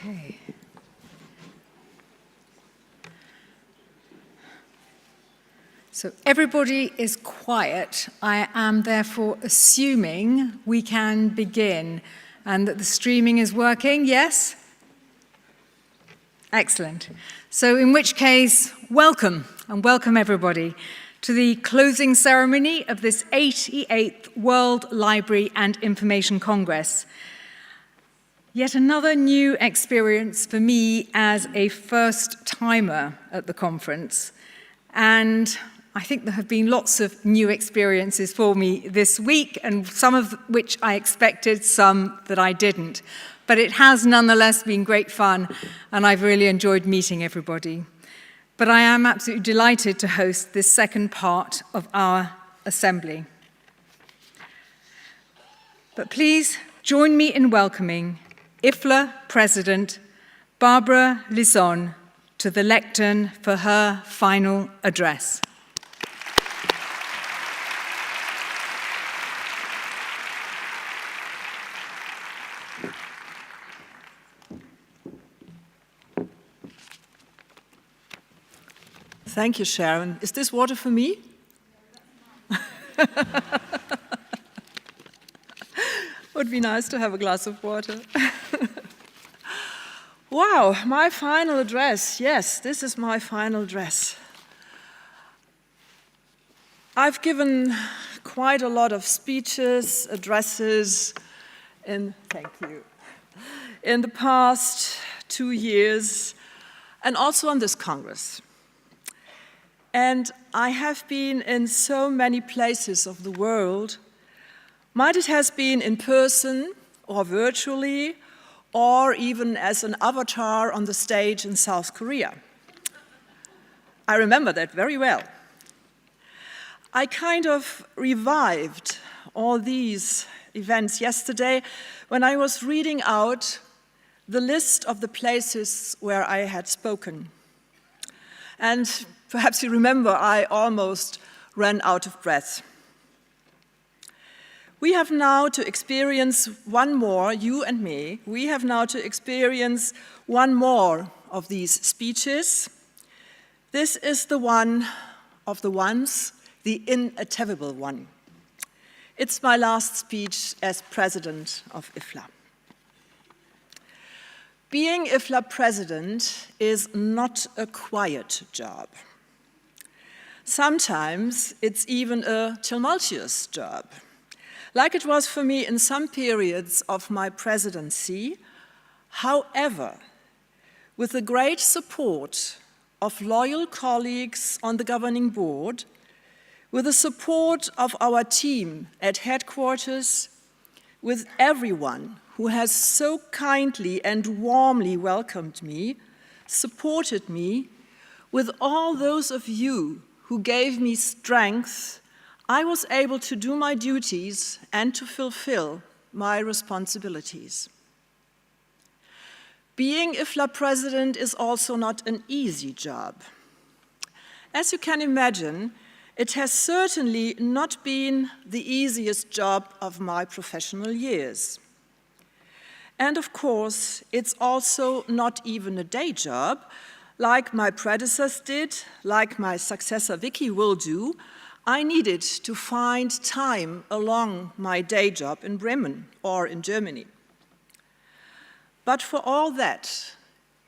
Okay. So everybody is quiet. I am therefore assuming we can begin and that the streaming is working, yes? Excellent. So in which case, welcome, and welcome everybody to the closing ceremony of this 88th World Library and Information Congress. Yet another new experience for me as a first-timer at the conference, and I think there have been lots of new experiences for me this week, and some of which I expected, some that I didn't. But it has nonetheless been great fun, and I've really enjoyed meeting everybody. But I am absolutely delighted to host this second part of our assembly. But please join me in welcoming IFLA President Barbara Lison to the lectern for her final address. Thank you, Sharon. Is this water for me? Would be nice to have a glass of water. Wow, my final address. Yes, this is my final address. I've given quite a lot of speeches, addresses, thank you, in the past 2 years, and also on this Congress. And I have been in so many places of the world, might it has been in person or virtually, or even as an avatar on the stage in South Korea. I remember that very well. I kind of revived all these events yesterday when I was reading out the list of the places where I had spoken. And perhaps you remember, I almost ran out of breath. We have now to experience one more, you and me, we have now to experience one more of these speeches. This is the one of the ones, the inattainable one. It's my last speech as president of IFLA. Being IFLA president is not a quiet job. Sometimes it's even a tumultuous job, like it was for me in some periods of my presidency. However, with the great support of loyal colleagues on the governing board, with the support of our team at headquarters, with everyone who has so kindly and warmly welcomed me, supported me, with all those of you who gave me strength, I was able to do my duties and to fulfill my responsibilities. Being IFLA president is also not an easy job. As you can imagine, it has certainly not been the easiest job of my professional years. And of course, it's also not even a day job, like my predecessors did, like my successor Vicki will do. I needed to find time along my day job in Bremen or in Germany. But for all that,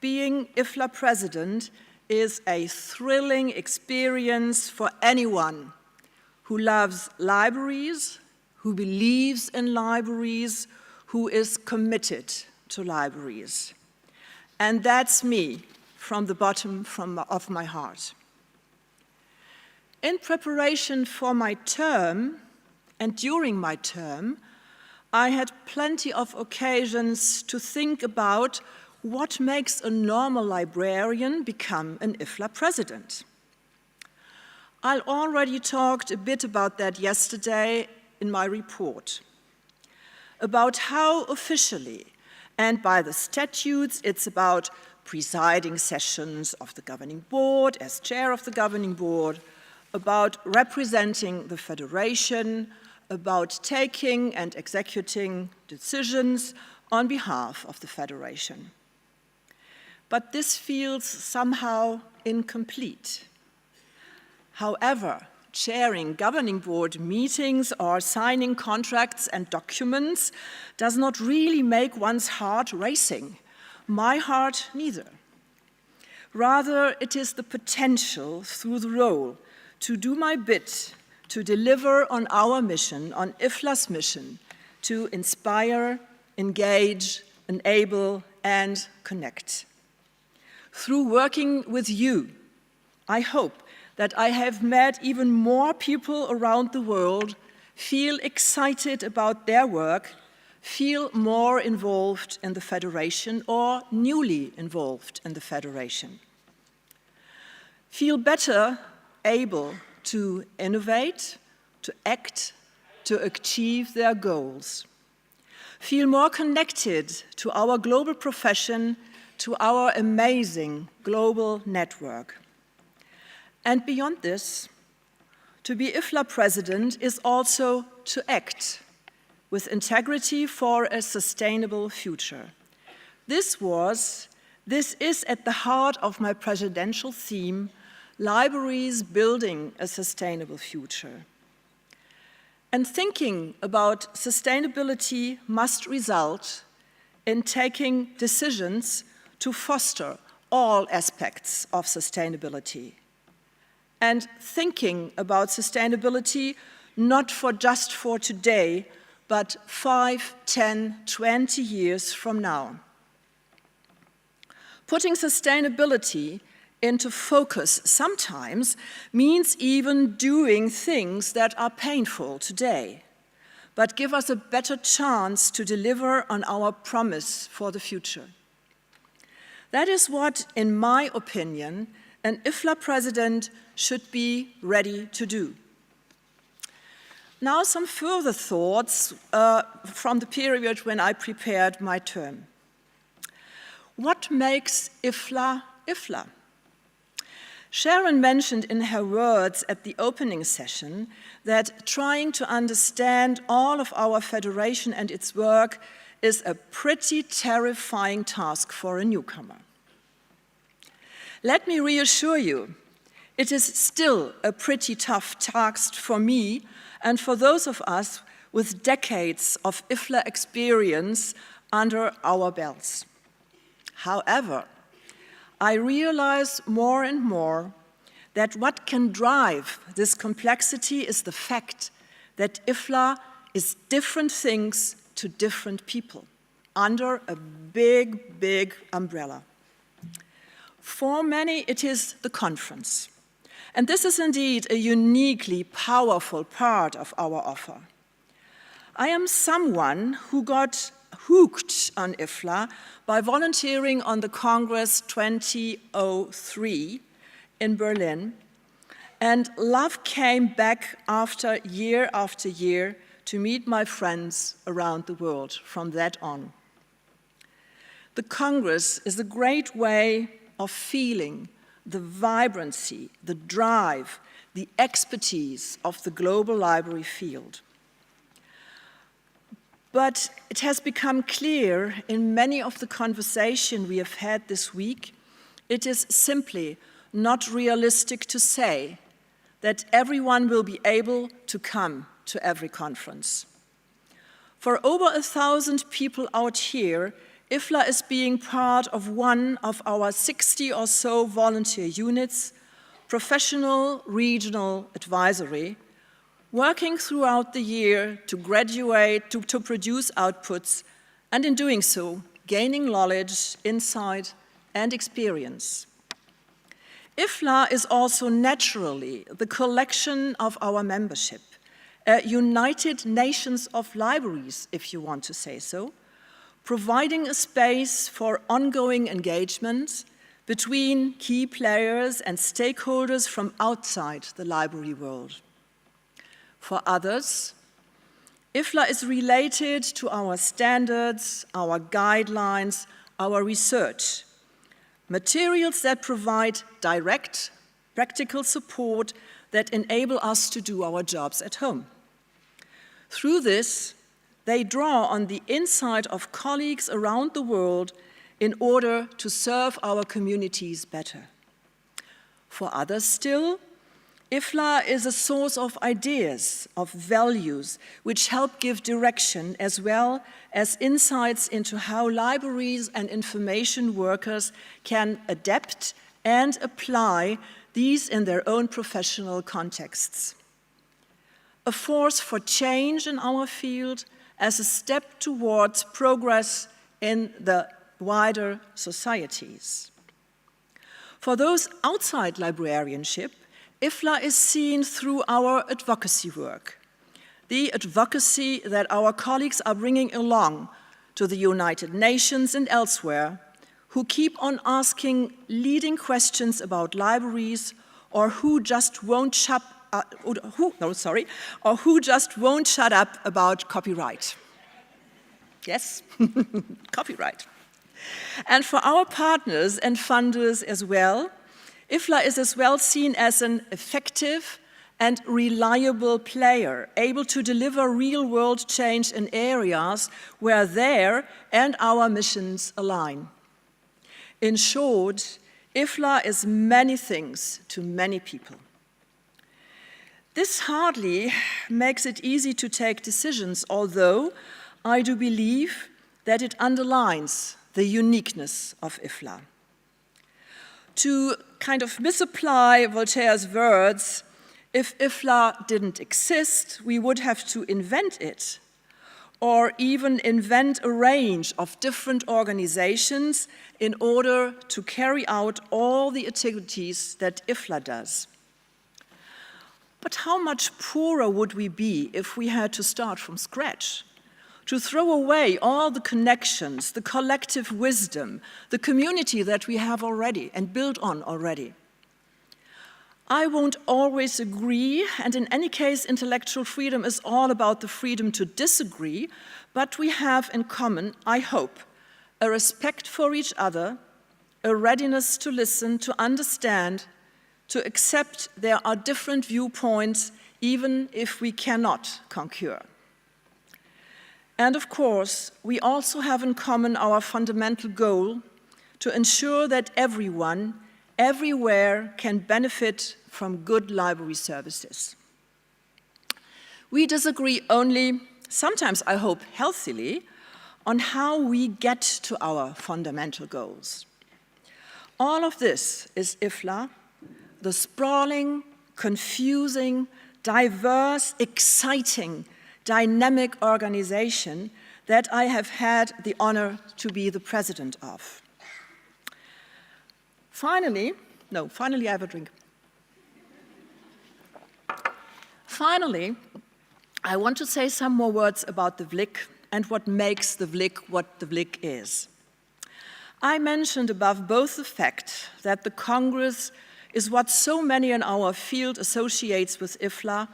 being IFLA president is a thrilling experience for anyone who loves libraries, who believes in libraries, who is committed to libraries. And that's me from the bottom of my heart. In preparation for my term, and during my term, I had plenty of occasions to think about what makes a normal librarian become an IFLA president. I already talked a bit about that yesterday in my report, about how officially and by the statutes it's about presiding sessions of the governing board as chair of the governing board, about representing the federation, about taking and executing decisions on behalf of the federation. but this feels somehow incomplete. However, chairing governing board meetings or signing contracts and documents does not really make one's heart racing. My heart neither. Rather, it is the potential through the role to do my bit to deliver on our mission, on IFLA's mission, to inspire, engage, enable, and connect. Through working with you, I hope that I have met even more people around the world feel excited about their work, feel more involved in the Federation or newly involved in the Federation. Feel better able to innovate, to act, to achieve their goals. Feel more connected to our global profession, to our amazing global network. And beyond this, to be IFLA president is also to act with integrity for a sustainable future. This is at the heart of my presidential theme, Libraries Building a Sustainable Future. And thinking about sustainability must result in taking decisions to foster all aspects of sustainability. And thinking about sustainability not just for today, but 5, 10, 20 years from now. Putting sustainability into focus sometimes means even doing things that are painful today, but give us a better chance to deliver on our promise for the future. That is what, in my opinion, an IFLA president should be ready to do. Now some further thoughts from the period when I prepared my term. What makes IFLA IFLA? Sharon mentioned in her words at the opening session that trying to understand all of our federation and its work is a pretty terrifying task for a newcomer. Let me reassure you, it is still a pretty tough task for me and for those of us with decades of IFLA experience under our belts. However, I realize more and more that what can drive this complexity is the fact that IFLA is different things to different people under a big, big umbrella. For many, it is the conference. And this is indeed a uniquely powerful part of our offer. I am someone who got hooked on IFLA by volunteering on the Congress 2003 in Berlin, and love came back after year to meet my friends around the world from that on. The Congress is a great way of feeling the vibrancy, the drive, the expertise of the global library field. But it has become clear in many of the conversations we have had this week, it is simply not realistic to say that everyone will be able to come to every conference. For over 1,000 people out here, IFLA is being part of one of our 60 or so volunteer units, professional regional advisory, working throughout the year to graduate, to produce outputs, and in doing so, gaining knowledge, insight, and experience. IFLA is also naturally the collection of our membership, a United Nations of libraries, if you want to say so, providing a space for ongoing engagement between key players and stakeholders from outside the library world. For others, IFLA is related to our standards, our guidelines, our research, materials that provide direct, practical support that enable us to do our jobs at home. Through this, they draw on the insight of colleagues around the world, in order to serve our communities better. For others still, IFLA is a source of ideas, of values, which help give direction as well as insights into how libraries and information workers can adapt and apply these in their own professional contexts. A force for change in our field as a step towards progress in the wider societies. For those outside librarianship, IFLA is seen through our advocacy work, the advocacy that our colleagues are bringing along to the United Nations and elsewhere, who keep on asking leading questions about libraries, or who just won't shut up about copyright. Yes, copyright. And for our partners and funders as well, IFLA is as well seen as an effective and reliable player, able to deliver real-world change in areas where their and our missions align. In short, IFLA is many things to many people. This hardly makes it easy to take decisions, although I do believe that it underlines the uniqueness of IFLA. To kind of misapply Voltaire's words, if IFLA didn't exist, we would have to invent it, or even invent a range of different organizations in order to carry out all the activities that IFLA does. But how much poorer would we be if we had to start from scratch? To throw away all the connections, the collective wisdom, the community that we have already and built on already. I won't always agree, and in any case, intellectual freedom is all about the freedom to disagree, but we have in common, I hope, a respect for each other, a readiness to listen, to understand, to accept there are different viewpoints, even if we cannot concur. And of course, we also have in common our fundamental goal to ensure that everyone, everywhere, can benefit from good library services. We disagree only, sometimes I hope healthily, on how we get to our fundamental goals. All of this is IFLA, the sprawling, confusing, diverse, exciting, dynamic organization that I have had the honor to be the president of. Finally, I have a drink. Finally, I want to say some more words about the WLIC and what makes the WLIC what the WLIC is. I mentioned above both the fact that the Congress is what so many in our field associates with IFLA,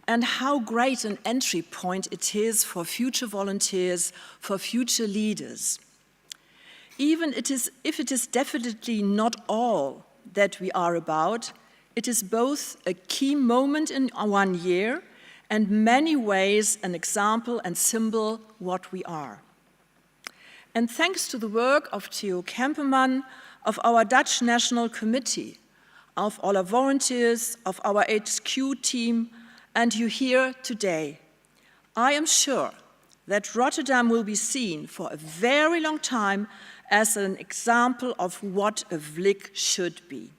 and how great an entry point it is for future volunteers, for future leaders. Even if it is definitely not all that we are about, it is both a key moment in 1 year and many ways an example and symbol what we are. And thanks to the work of Theo Kemperman, of our Dutch National Committee, of all our volunteers, of our HQ team, and you here today, I am sure that Rotterdam will be seen for a very long time as an example of what a WLIC should be.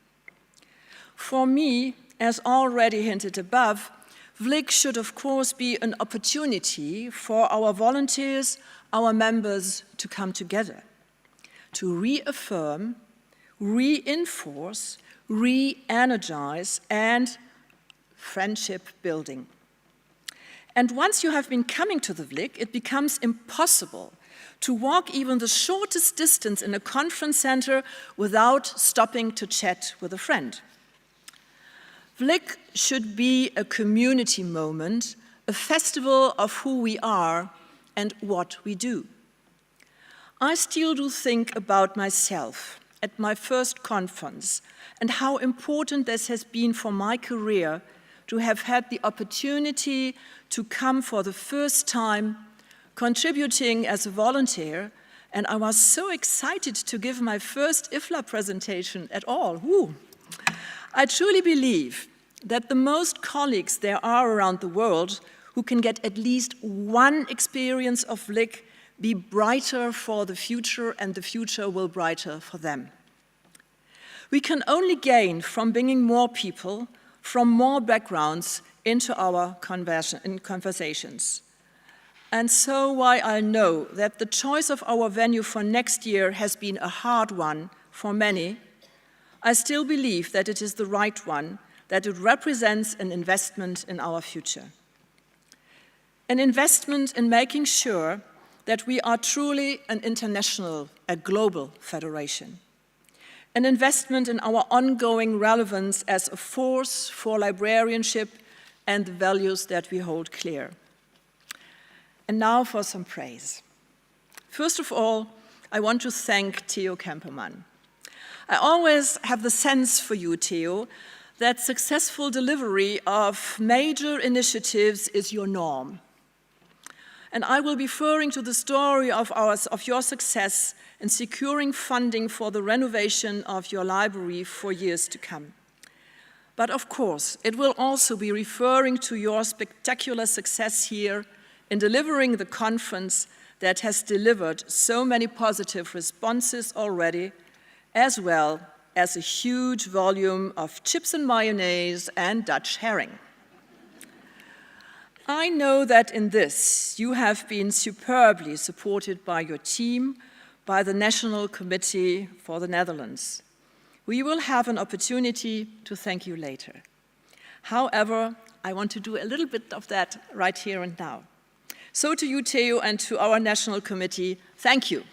For me, as already hinted above, WLIC should of course be an opportunity for our volunteers, our members to come together, to reaffirm, reinforce, re-energize, and friendship building. And once you have been coming to the WLIC, it becomes impossible to walk even the shortest distance in a conference center without stopping to chat with a friend. WLIC should be a community moment, a festival of who we are and what we do. I still do think about myself at my first conference and how important this has been for my career to have had the opportunity to come for the first time, contributing as a volunteer, and I was so excited to give my first IFLA presentation at all. Woo. I truly believe that the most colleagues there are around the world who can get at least one experience of WLIC be brighter for the future, and the future will be brighter for them. We can only gain from bringing more people from more backgrounds into our conversations. And so while I know that the choice of our venue for next year has been a hard one for many, I still believe that it is the right one, that it represents an investment in our future. An investment in making sure that we are truly an international, a global federation. An investment in our ongoing relevance as a force for librarianship and the values that we hold clear. And now for some praise. First of all, I want to thank Theo Kemperman. I always have the sense for you, Theo, that successful delivery of major initiatives is your norm. And I will be referring to the story of your success in securing funding for the renovation of your library for years to come. But of course, it will also be referring to your spectacular success here in delivering the conference that has delivered so many positive responses already, as well as a huge volume of chips and mayonnaise and Dutch herring. I know that in this you have been superbly supported by your team, by the National Committee for the Netherlands. We will have an opportunity to thank you later. However, I want to do a little bit of that right here and now. So to you, Theo, and to our National Committee, thank you.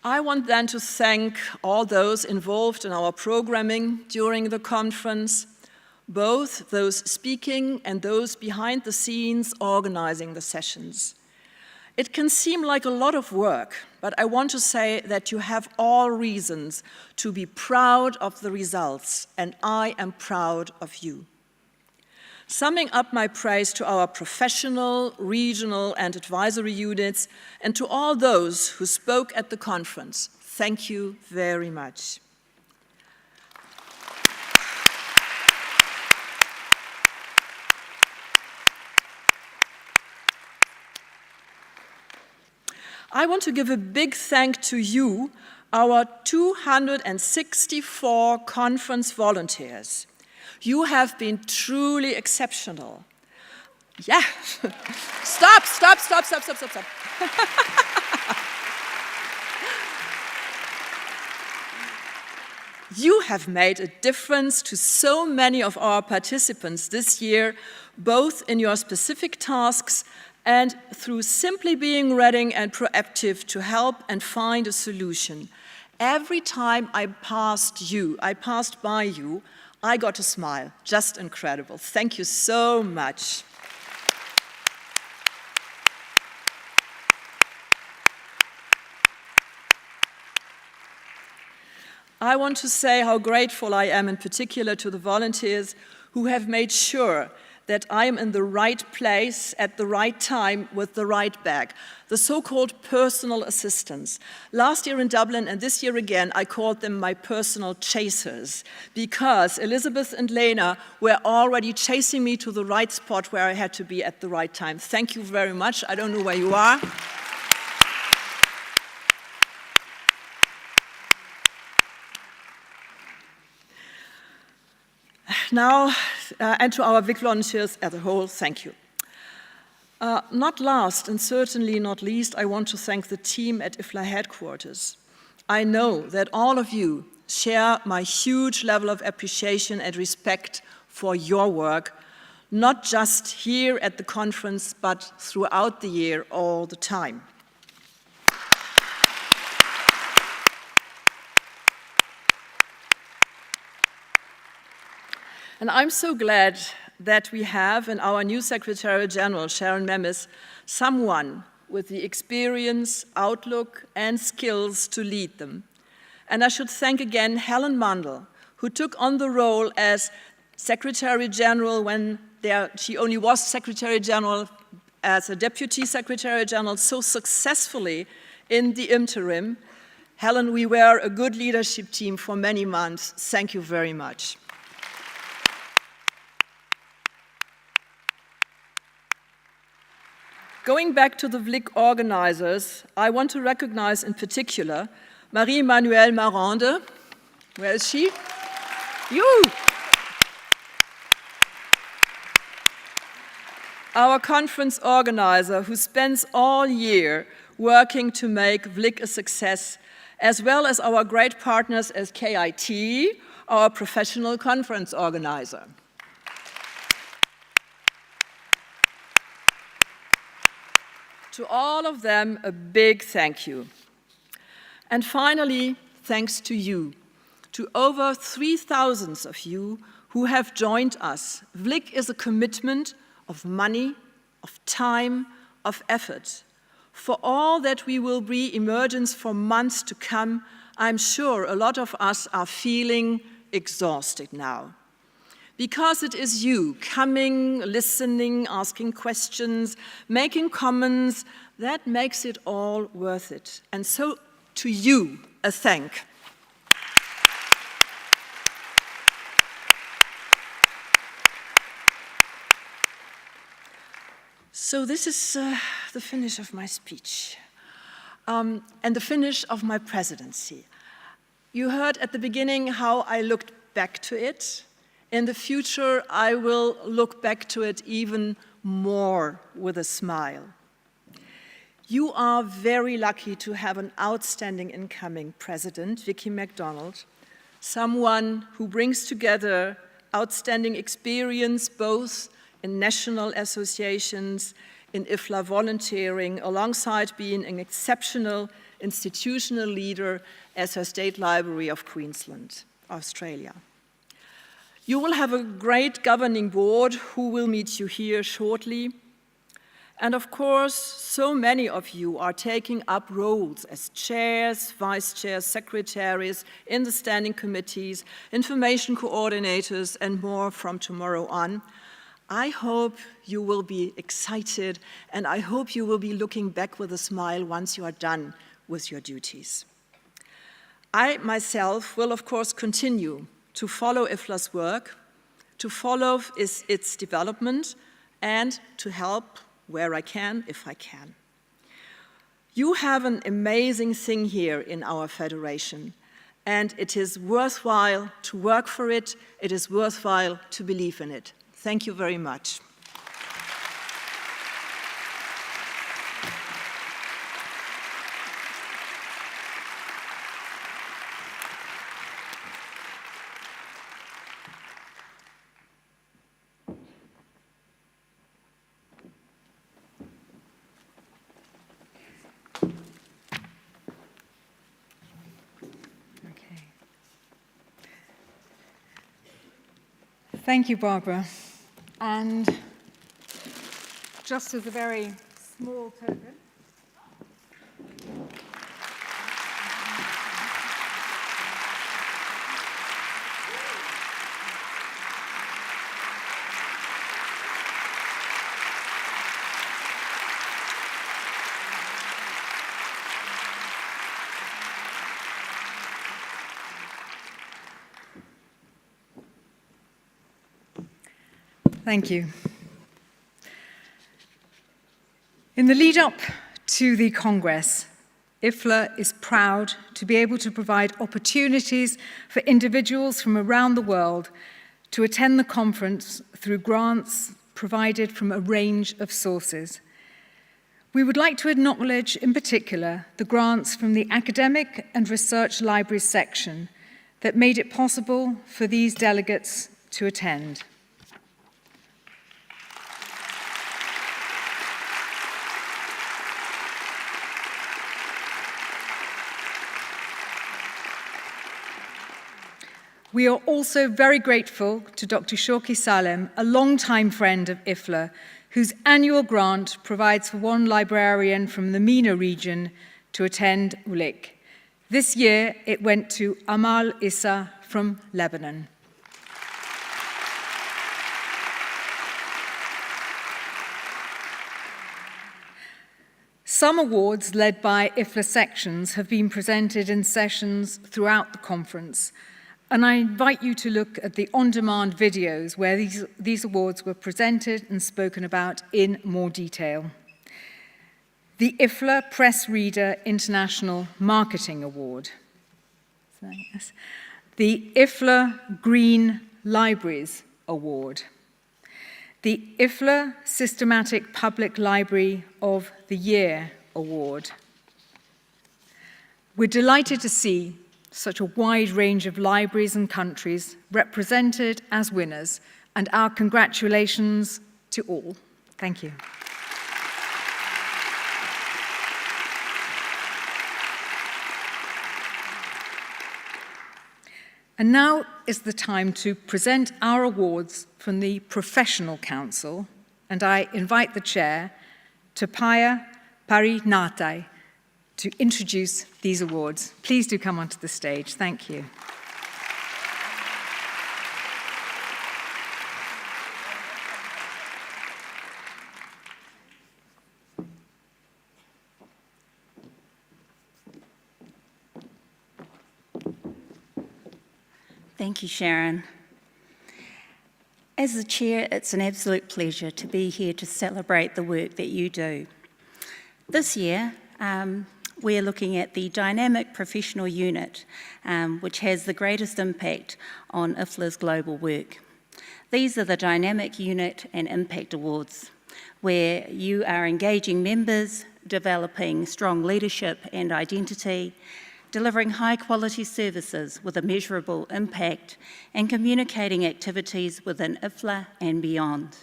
I want then to thank all those involved in our programming during the conference, both those speaking and those behind the scenes organizing the sessions. It can seem like a lot of work, but I want to say that you have all reasons to be proud of the results, and I am proud of you. Summing up my praise to our professional, regional, and advisory units, and to all those who spoke at the conference, thank you very much. I want to give a big thank to you, our 264 conference volunteers. You have been truly exceptional. Yeah. Stop. You have made a difference to so many of our participants this year, both in your specific tasks and through simply being ready and proactive to help and find a solution. Every time I passed by you, I got a smile. Just incredible. Thank you so much. I want to say how grateful I am in particular to the volunteers who have made sure that I am in the right place at the right time with the right bag, the so-called personal assistants. Last year in Dublin and this year again, I called them my personal chasers because Elizabeth and Lena were already chasing me to the right spot where I had to be at the right time. Thank you very much. I don't know where you are. Now, and to our WLIC volunteers as a whole, thank you. Not last, and certainly not least, I want to thank the team at IFLA headquarters. I know that all of you share my huge level of appreciation and respect for your work, not just here at the conference, but throughout the year, all the time. And I'm so glad that we have in our new Secretary General, Sharon Memis, someone with the experience, outlook, and skills to lead them. And I should thank again Helen Mandel, who took on the role as Secretary General when she only was Secretary General, as a Deputy Secretary General so successfully in the interim. Helen, we were a good leadership team for many months. Thank you very much. Going back to the WLIC organizers, I want to recognize in particular Marie-Emmanuelle Marande. Where is she? You! Our conference organizer who spends all year working to make WLIC a success, as well as our great partners as KIT, our professional conference organizer. To all of them, a big thank you. And finally, thanks to you, to over 3,000 of you who have joined us. WLIC is a commitment of money, of time, of effort. For all that we will be emergence for months to come, I'm sure a lot of us are feeling exhausted now. Because it is you coming, listening, asking questions, making comments, that makes it all worth it. And so to you, a thank. So this is the finish of my speech and the finish of my presidency. You heard at the beginning how I looked back to it. In the future, I will look back to it even more with a smile. You are very lucky to have an outstanding incoming president, Vicki McDonald, someone who brings together outstanding experience both in national associations, in IFLA volunteering, alongside being an exceptional institutional leader as her State Library of Queensland, Australia. You will have a great governing board who will meet you here shortly. And of course, so many of you are taking up roles as chairs, vice chairs, secretaries in the standing committees, information coordinators, and more from tomorrow on. I hope you will be excited, and I hope you will be looking back with a smile once you are done with your duties. I myself will, of course, continue to follow IFLA's work, to follow its development, and to help where I can, if I can. You have an amazing thing here in our federation, and it is worthwhile to work for it. It is worthwhile to believe in it. Thank you very much. Thank you, Barbara. And just as a very small token, thank you. In the lead up to the Congress, IFLA is proud to be able to provide opportunities for individuals from around the world to attend the conference through grants provided from a range of sources. We would like to acknowledge in particular the grants from the Academic and Research Libraries section that made it possible for these delegates to attend. We are also very grateful to Dr. Shawki Salem, a longtime friend of IFLA, whose annual grant provides for one librarian from the MENA region to attend WLIC. This year, it went to Amal Issa from Lebanon. Some awards led by IFLA sections have been presented in sessions throughout the conference, and I invite you to look at the on-demand videos where these awards were presented and spoken about in more detail. The IFLA Press Reader International Marketing Award. The IFLA Green Libraries Award. The IFLA Systematic Public Library of the Year Award. We're delighted to see such a wide range of libraries and countries represented as winners, and our congratulations to all. Thank you. And now is the time to present our awards from the Professional Council, and I invite the Chair, Tapaya Parinatai, to introduce these awards. Please do come onto the stage. Thank you. Thank you, Sharon. As the Chair, it's an absolute pleasure to be here to celebrate the work that you do. This year, we're looking at the Dynamic Professional Unit, which has the greatest impact on IFLA's global work. These are the Dynamic Unit and Impact Awards, where you are engaging members, developing strong leadership and identity, delivering high-quality services with a measurable impact, and communicating activities within IFLA and beyond.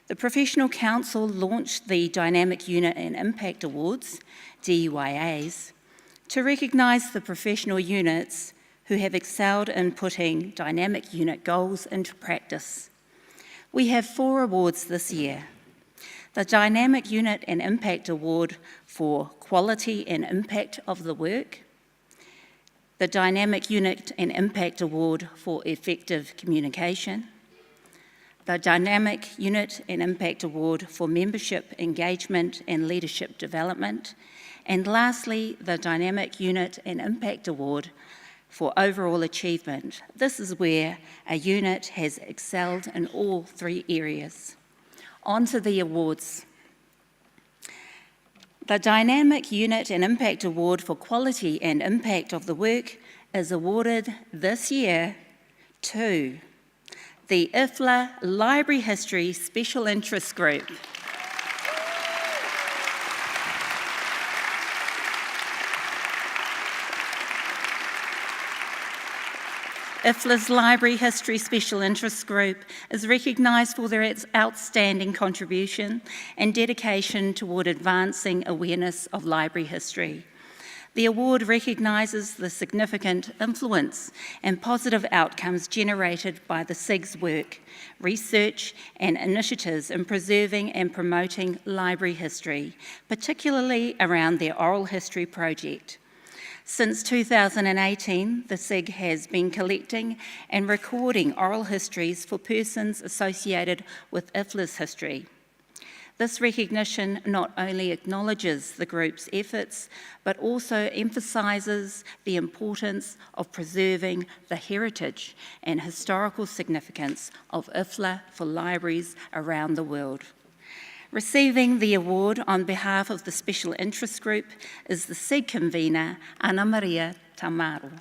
The Professional Council launched the Dynamic Unit and Impact Awards, DUIAs, to recognise the professional units who have excelled in putting dynamic unit goals into practice. We have 4 awards this year. The Dynamic Unit and Impact Award for Quality and Impact of the Work, the Dynamic Unit and Impact Award for Effective Communication, the Dynamic Unit and Impact Award for Membership Engagement and Leadership Development, and lastly, the Dynamic Unit and Impact Award for Overall Achievement. This is where a unit has excelled in all 3 areas. On to the awards. The Dynamic Unit and Impact Award for Quality and Impact of the Work is awarded this year to the IFLA Library History Special Interest Group. IFLA's Library History Special Interest Group is recognised for their outstanding contribution and dedication toward advancing awareness of library history. The award recognises the significant influence and positive outcomes generated by the SIG's work, research and initiatives in preserving and promoting library history, particularly around their oral history project. Since 2018, the SIG has been collecting and recording oral histories for persons associated with IFLA's history. This recognition not only acknowledges the group's efforts, but also emphasises the importance of preserving the heritage and historical significance of IFLA for libraries around the world. Receiving the award on behalf of the Special Interest Group is the SIG convener, Ana Maria Tamaro.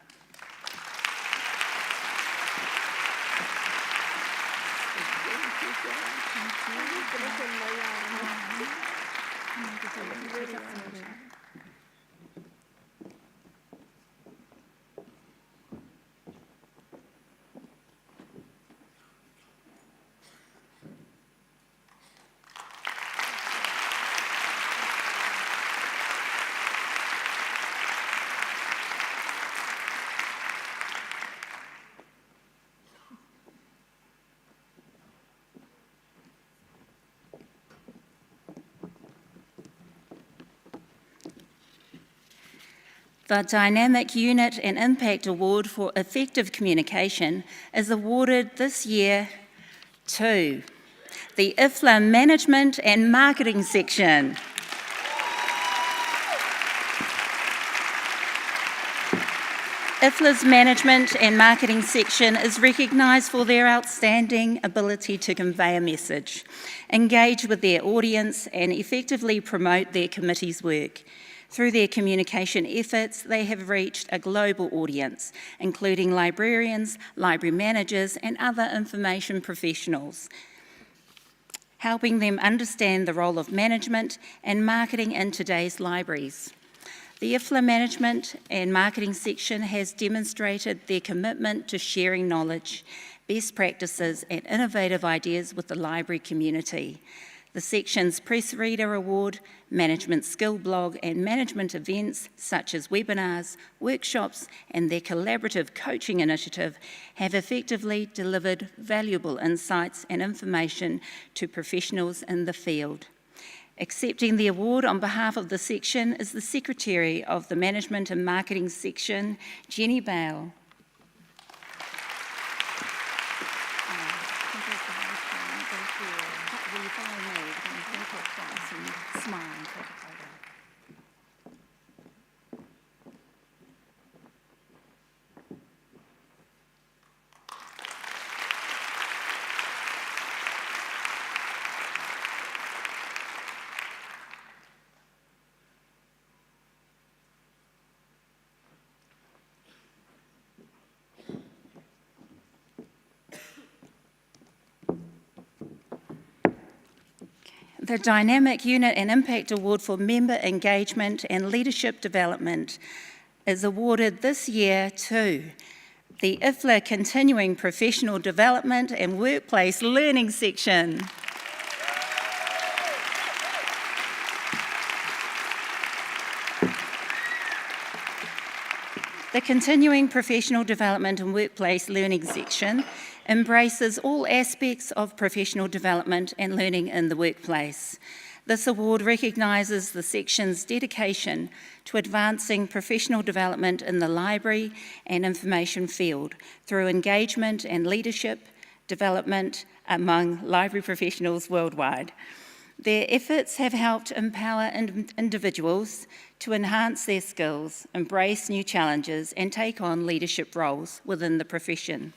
The Dynamic Unit and Impact Award for Effective Communication is awarded this year to the IFLA Management and Marketing section. IFLA's Management and Marketing section is recognised for their outstanding ability to convey a message, engage with their audience and effectively promote their committee's work. Through their communication efforts, they have reached a global audience, including librarians, library managers and other information professionals, helping them understand the role of management and marketing in today's libraries. The IFLA Management and Marketing section has demonstrated their commitment to sharing knowledge, best practices and innovative ideas with the library community. The section's Press Reader Award, Management Skill Blog and management events such as webinars, workshops and their collaborative coaching initiative have effectively delivered valuable insights and information to professionals in the field. Accepting the award on behalf of the section is the Secretary of the Management and Marketing section, Jenny Bale. The Dynamic Unit and Impact Award for Member Engagement and Leadership Development is awarded this year to the IFLA Continuing Professional Development and Workplace Learning section. The Continuing Professional Development and Workplace Learning section embraces all aspects of professional development and learning in the workplace. This award recognises the section's dedication to advancing professional development in the library and information field through engagement and leadership development among library professionals worldwide. Their efforts have helped empower individuals to enhance their skills, embrace new challenges, and take on leadership roles within the profession.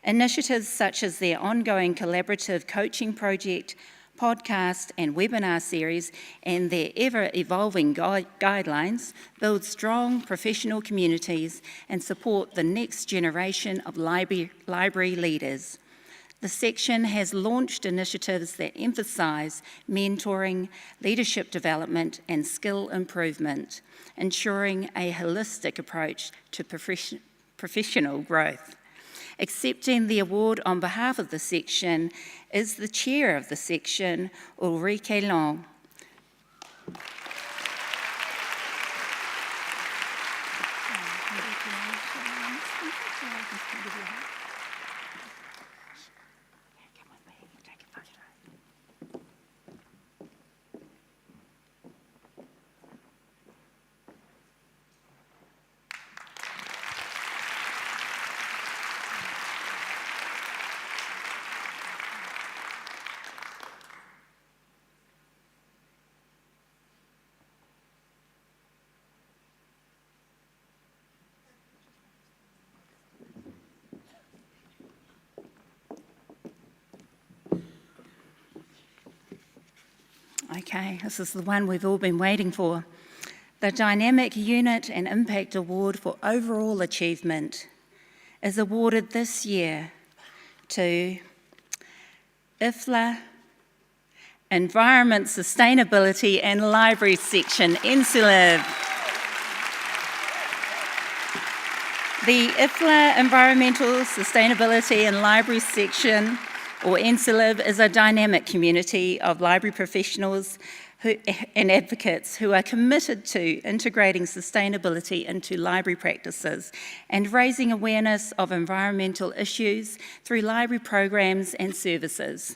Initiatives such as their ongoing collaborative coaching project, podcast and webinar series, and their ever-evolving guidelines build strong professional communities and support the next generation of library leaders. The section has launched initiatives that emphasise mentoring, leadership development and skill improvement, ensuring a holistic approach to professional growth. Accepting the award on behalf of the section is the chair of the section, Ulrike Long. Okay, this is the one we've all been waiting for. The Dynamic Unit and Impact Award for Overall Achievement is awarded this year to IFLA Environment, Sustainability and Library section, NCLIV. The IFLA Environmental, Sustainability and Library section, or NCLIV, is a dynamic community of library professionals and advocates who are committed to integrating sustainability into library practices and raising awareness of environmental issues through library programs and services.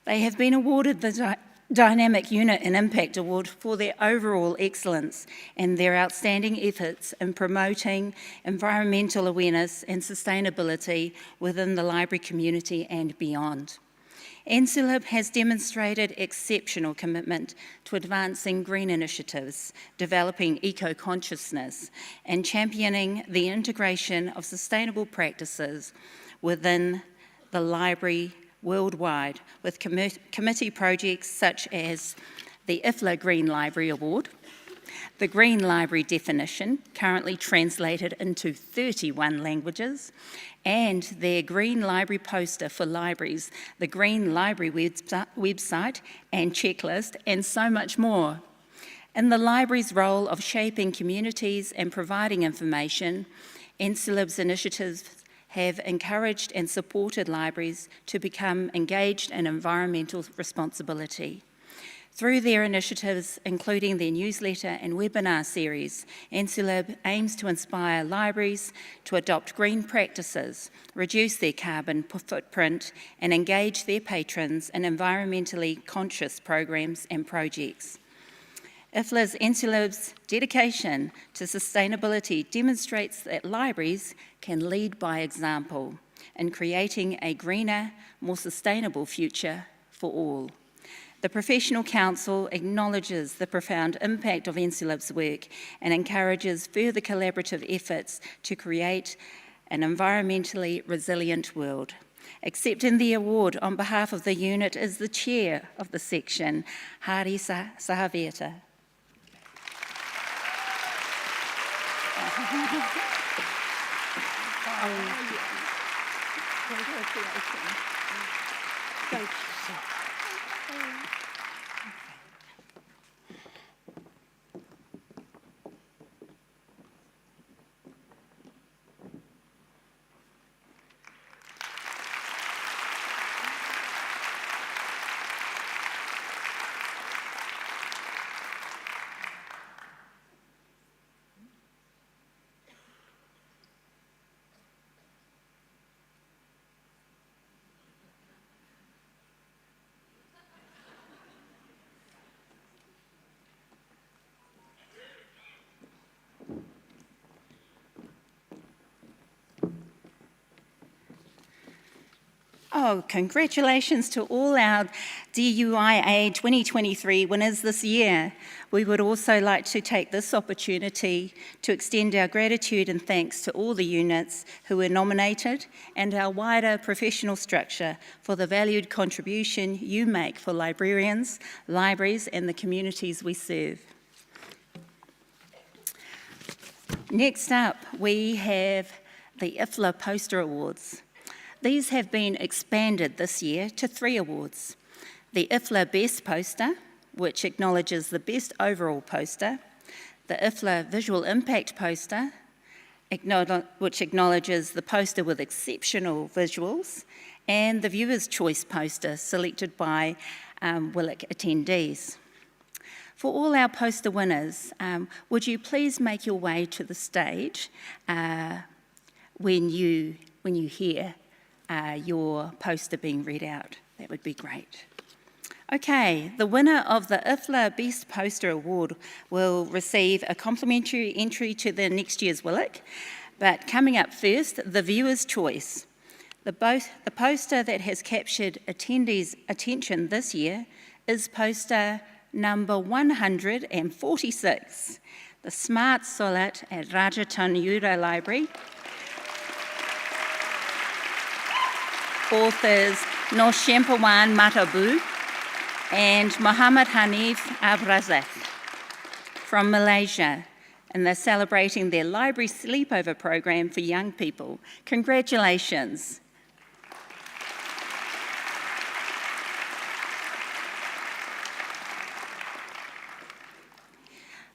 They have been awarded the Dynamic Unit and Impact Award for their overall excellence and their outstanding efforts in promoting environmental awareness and sustainability within the library community and beyond. NCLIB has demonstrated exceptional commitment to advancing green initiatives, developing eco-consciousness, and championing the integration of sustainable practices within the library worldwide, with committee projects such as the IFLA Green Library Award, the Green Library Definition, currently translated into 31 languages, and their Green Library Poster for Libraries, the Green Library website and checklist, and so much more. In the library's role of shaping communities and providing information, NCLIB's initiatives have encouraged and supported libraries to become engaged in environmental responsibility. Through their initiatives, including their newsletter and webinar series, NCLIB aims to inspire libraries to adopt green practices, reduce their carbon footprint, and engage their patrons in environmentally conscious programs and projects. IFLA's NCLIB's dedication to sustainability demonstrates that libraries can lead by example in creating a greener, more sustainable future for all. The Professional Council acknowledges the profound impact of NCLIB's work and encourages further collaborative efforts to create an environmentally resilient world. Accepting the award on behalf of the unit is the chair of the section, Hari Sahavieta. Oh, congratulations to all our DUIA 2023 winners this year. We would also like to take this opportunity to extend our gratitude and thanks to all the units who were nominated and our wider professional structure for the valued contribution you make for librarians, libraries, and the communities we serve. Next up, we have the IFLA Poster Awards. These have been expanded this year to 3 awards. The IFLA Best Poster, which acknowledges the best overall poster, the IFLA Visual Impact Poster, which acknowledges the poster with exceptional visuals, and the Viewer's Choice Poster, selected by WLIC attendees. For all our poster winners, would you please make your way to the stage when you hear your poster being read out? That would be great. Okay, the winner of the IFLA Best Poster Award will receive a complimentary entry to the next year's WLIC, but coming up first, the Viewer's Choice. The poster that has captured attendees' attention this year is poster number 146, the Smart Solat at Rajatanyura Library. Authors Noshempawan Matabu and Muhammad Hanif Abrazak from Malaysia, and they're celebrating their library sleepover program for young people. Congratulations.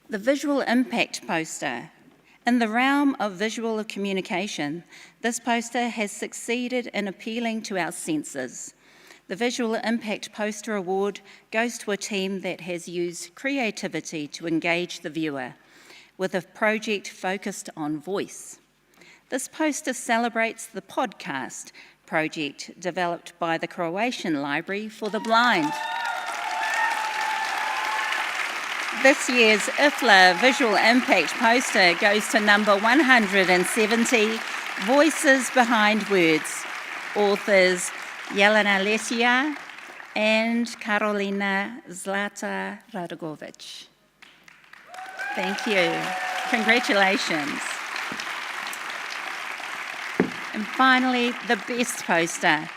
The Visual Impact Poster. In the realm of visual communication, this poster has succeeded in appealing to our senses. The Visual Impact Poster Award goes to a team that has used creativity to engage the viewer, with a project focused on voice. This poster celebrates the podcast project developed by the Croatian Library for the Blind. This year's IFLA Visual Impact poster goes to number 170, Voices Behind Words, authors Jelena Lesia and Karolina Zlata-Radogovic. Thank you. Congratulations. And finally, the best poster.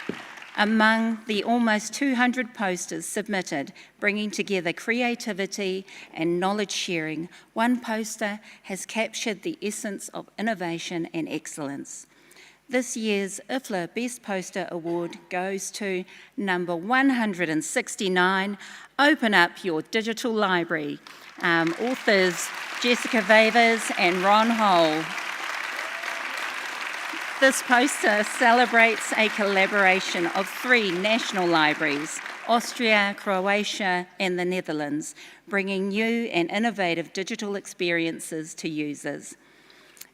Among the almost 200 posters submitted, bringing together creativity and knowledge sharing, one poster has captured the essence of innovation and excellence. This year's IFLA Best Poster Award goes to number 169, Open Up Your Digital Library, authors Jessica Vavers and Ron Hole. This poster celebrates a collaboration of 3 national libraries, Austria, Croatia, and the Netherlands, bringing new and innovative digital experiences to users.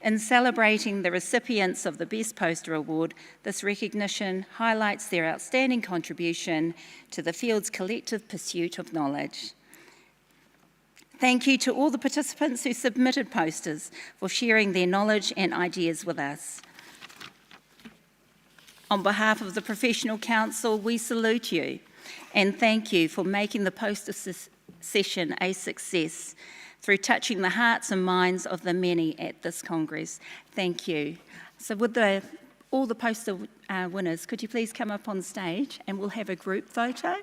In celebrating the recipients of the Best Poster Award, this recognition highlights their outstanding contribution to the field's collective pursuit of knowledge. Thank you to all the participants who submitted posters for sharing their knowledge and ideas with us. On behalf of the Professional Council, we salute you and thank you for making the poster session a success through touching the hearts and minds of the many at this Congress. Thank you. So with all the poster winners, could you please come up on stage and we'll have a group photo?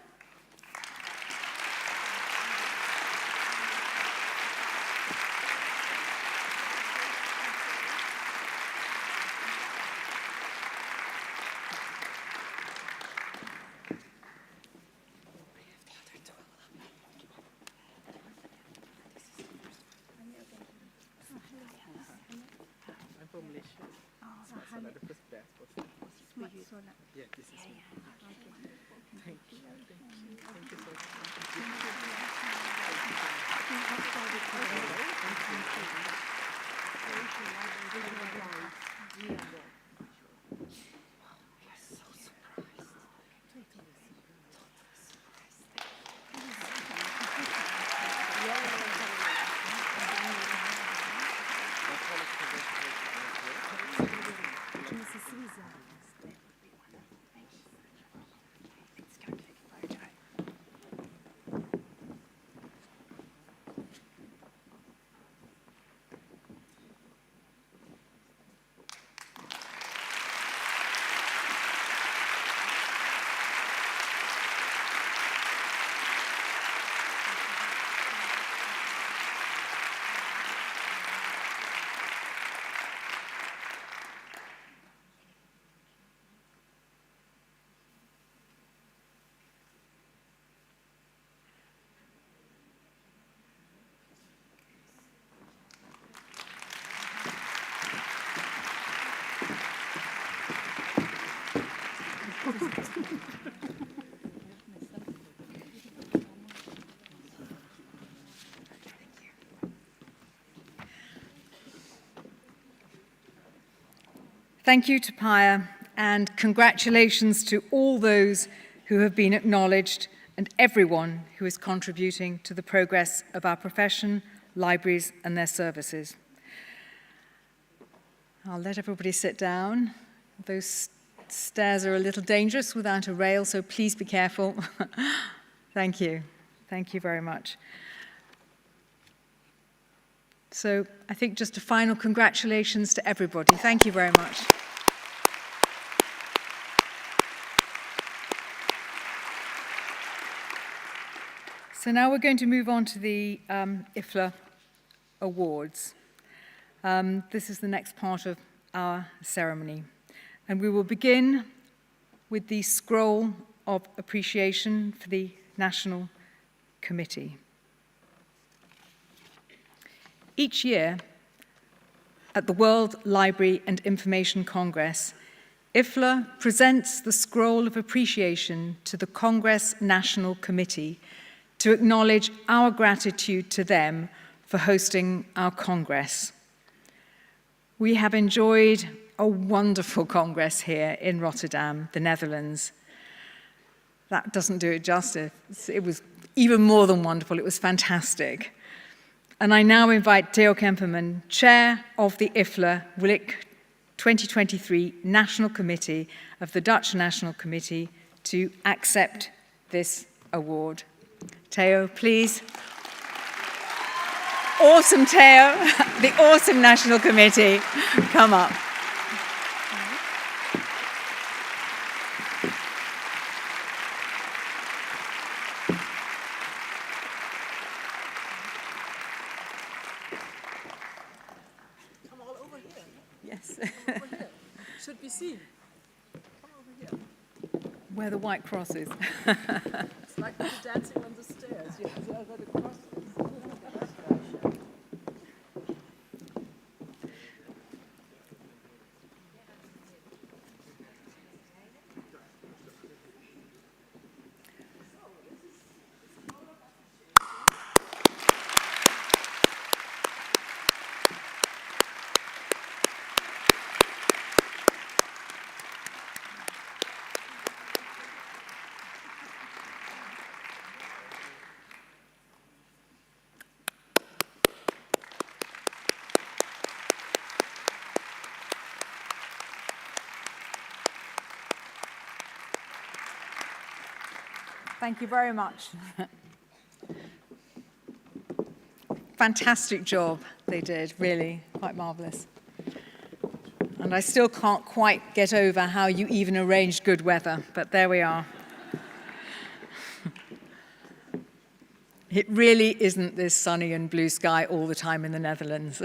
Thank you to Paya, and congratulations to all those who have been acknowledged and everyone who is contributing to the progress of our profession, libraries and their services. I'll let everybody sit down. Those stairs are a little dangerous without a rail, so please be careful. Thank you. Thank you very much. So I think just a final congratulations to everybody. Thank you very much. So now we're going to move on to the IFLA Awards. This is the next part of our ceremony. And we will begin with the scroll of appreciation for the National Committee. Each year, at the World Library and Information Congress, IFLA presents the scroll of appreciation to the Congress National Committee to acknowledge our gratitude to them for hosting our Congress. We have enjoyed a wonderful Congress here in Rotterdam, the Netherlands. That doesn't do it justice. It was even more than wonderful. It was fantastic. And I now invite Theo Kemperman, Chair of the IFLA WLIC 2023 National Committee of the Dutch National Committee, to accept this award. Theo, please. Awesome, Theo, the awesome National Committee, come up. Come all over here. Yes. Come over here. Should be seen. Come over here. Where the white cross is. It's like the dancing on the stairs. You have where the cross is. Thank you very much. Fantastic job they did, really, quite marvellous. And I still can't quite get over how you even arranged good weather, but there we are. It really isn't this sunny and blue sky all the time in the Netherlands.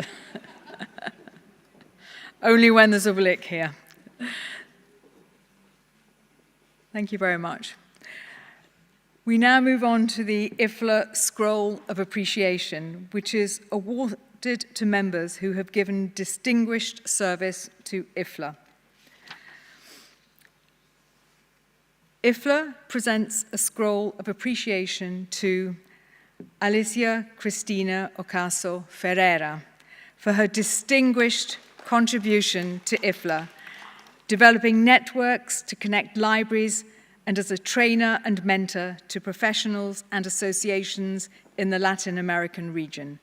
Only when there's a WLIC here. Thank you very much. We now move on to the IFLA Scroll of Appreciation, which is awarded to members who have given distinguished service to IFLA. IFLA presents a Scroll of Appreciation to Alicia Cristina Ocaso Ferreira for her distinguished contribution to IFLA, developing networks to connect libraries, and as a trainer and mentor to professionals and associations in the Latin American region.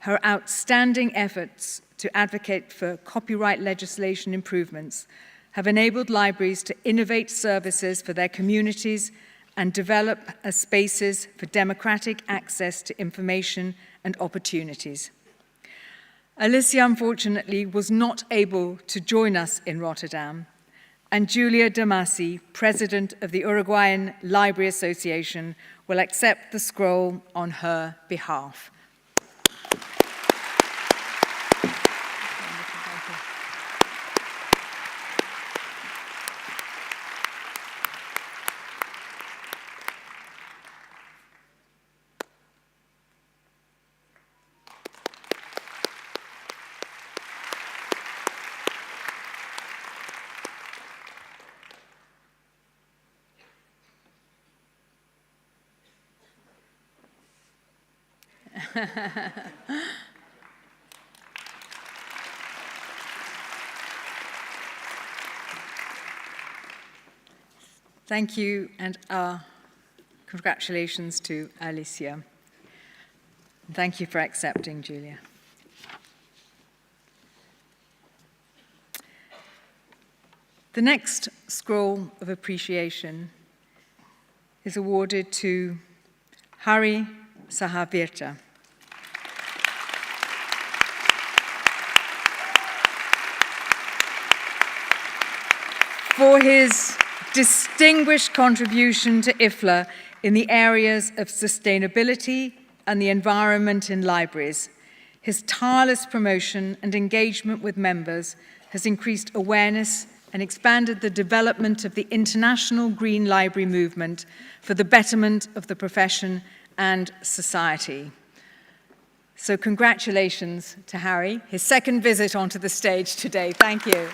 Her outstanding efforts to advocate for copyright legislation improvements have enabled libraries to innovate services for their communities and develop spaces for democratic access to information and opportunities. Alicia, unfortunately, was not able to join us in Rotterdam, and Julia Damasi, President of the Uruguayan Library Association, will accept the scroll on her behalf. Thank you, and congratulations to Alicia. Thank you for accepting, Julia. The next Scroll of Appreciation is awarded to Hari Sahavirta. For his distinguished contribution to IFLA in the areas of sustainability and the environment in libraries. His tireless promotion and engagement with members has increased awareness and expanded the development of the international Green Library movement for the betterment of the profession and society. So congratulations to Harry, his second visit onto the stage today. Thank you.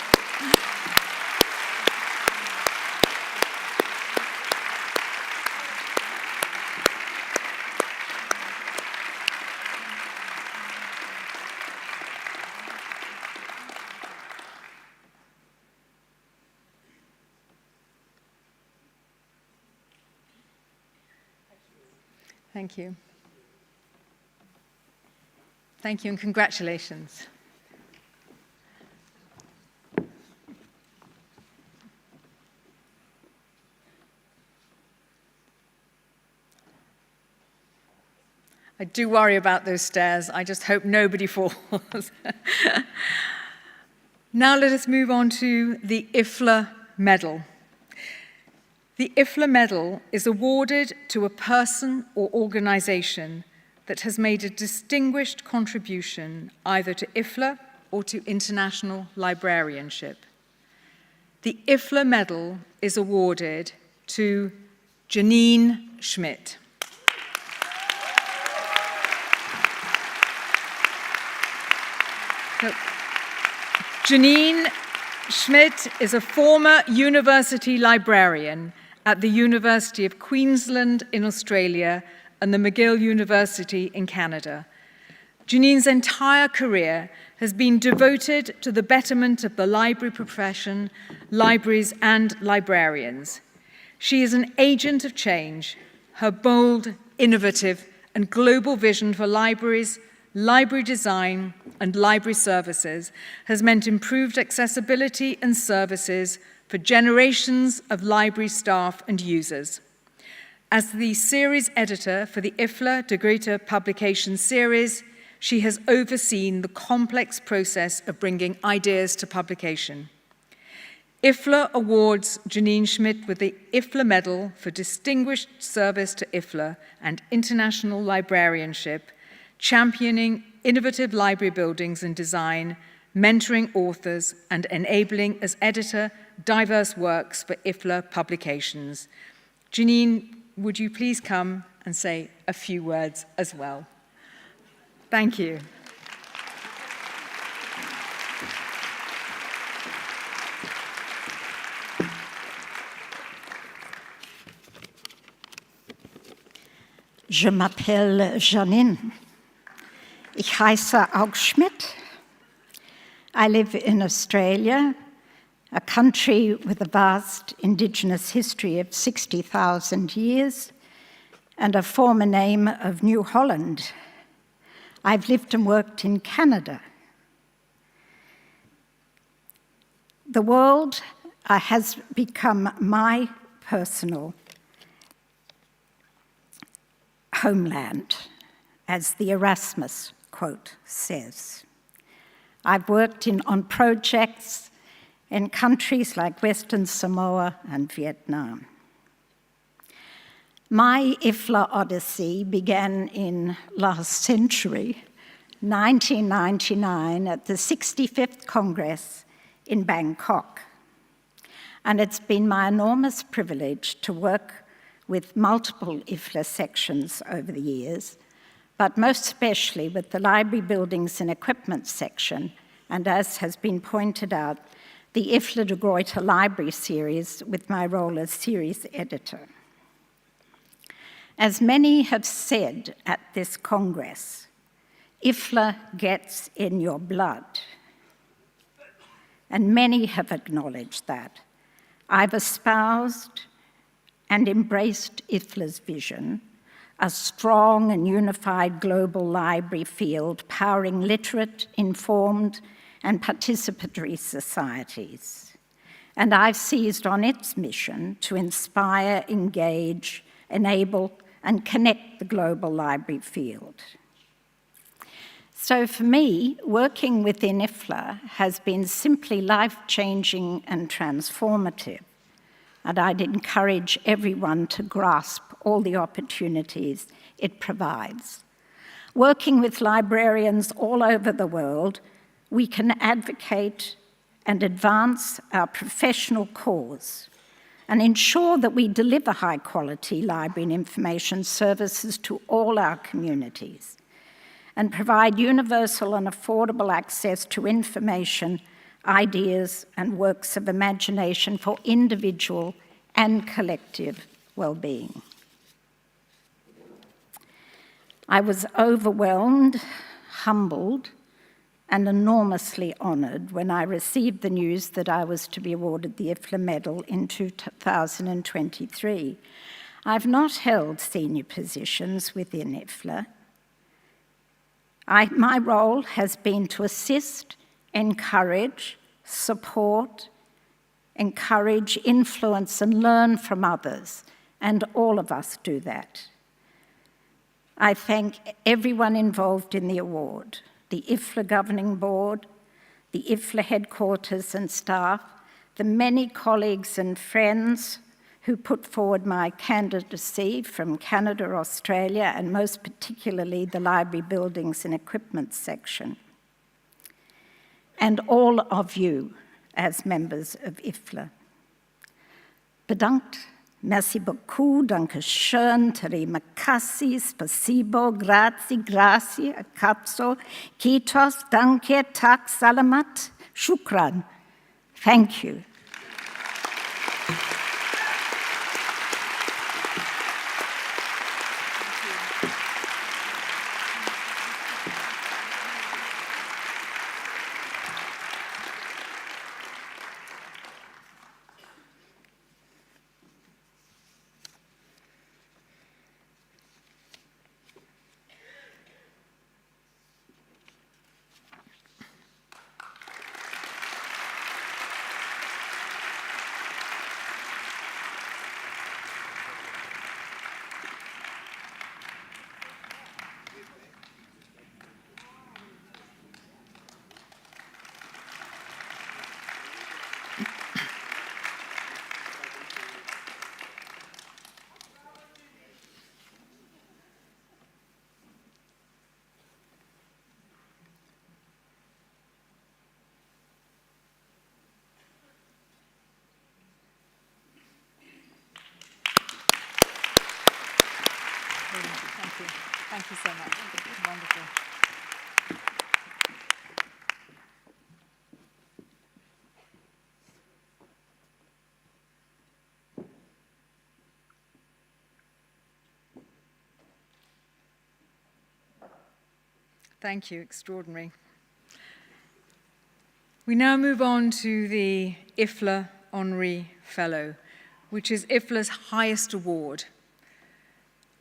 Thank you. Thank you and congratulations. I do worry about those stairs. I just hope nobody falls. Now let us move on to the IFLA medal. The IFLA medal is awarded to a person or organization that has made a distinguished contribution either to IFLA or to international librarianship. The IFLA medal is awarded to Janine Schmidt. So, Janine Schmidt is a former university librarian at the University of Queensland in Australia and the McGill University in Canada. Janine's entire career has been devoted to the betterment of the library profession, libraries, and librarians. She is an agent of change. Her bold, innovative, and global vision for libraries, library design, and library services has meant improved accessibility and services for generations of library staff and users. As the series editor for the IFLA de Gruyter publication series, she has overseen the complex process of bringing ideas to publication. IFLA awards Janine Schmidt with the IFLA Medal for Distinguished Service to IFLA and International Librarianship, championing innovative library buildings and design, mentoring authors, and enabling as editor diverse works for IFLA publications. Janine, would you please come and say a few words as well? Thank you. Je m'appelle Janine. Ich heiße auch Schmidt. I live in Australia, a country with a vast indigenous history of 60,000 years and a former name of New Holland. I've lived and worked in Canada. The world has become my personal homeland, as the Erasmus quote says. I've worked on projects in countries like Western Samoa and Vietnam. My IFLA odyssey began in last century, 1999, at the 65th Congress in Bangkok. And it's been my enormous privilege to work with multiple IFLA sections over the years, but most especially with the Library Buildings and Equipment section, and as has been pointed out, the IFLA de Gruyter Library series with my role as series editor. As many have said at this Congress, IFLA gets in your blood. And many have acknowledged that. I've espoused and embraced IFLA's vision, a strong and unified global library field powering literate, informed, and participatory societies. And I've seized on its mission to inspire, engage, enable, and connect the global library field. So for me, working within IFLA has been simply life-changing and transformative, and I'd encourage everyone to grasp all the opportunities it provides. Working with librarians all over the world, we can advocate and advance our professional cause and ensure that we deliver high-quality library and information services to all our communities and provide universal and affordable access to information, ideas, and works of imagination for individual and collective well-being. I was overwhelmed, humbled, and enormously honoured when I received the news that I was to be awarded the IFLA Medal in 2023. I've not held senior positions within IFLA, My role has been to assist, encourage, support, encourage, influence, and learn from others, and all of us do that. I thank everyone involved in the award, the IFLA Governing Board, the IFLA headquarters and staff, the many colleagues and friends who put forward my candidacy from Canada, Australia, and most particularly the Library Buildings and Equipment section, and all of you as members of IFLA. Bedankt, merci beaucoup, danke schön, terima kasih, spasibo, grazie, akapso, kitos, danke, tak, salamat, shukran. Thank you. Thank you. Thank you so much. Wonderful. Thank you, extraordinary. We now move on to the IFLA Honorary Fellow, which is IFLA's highest award.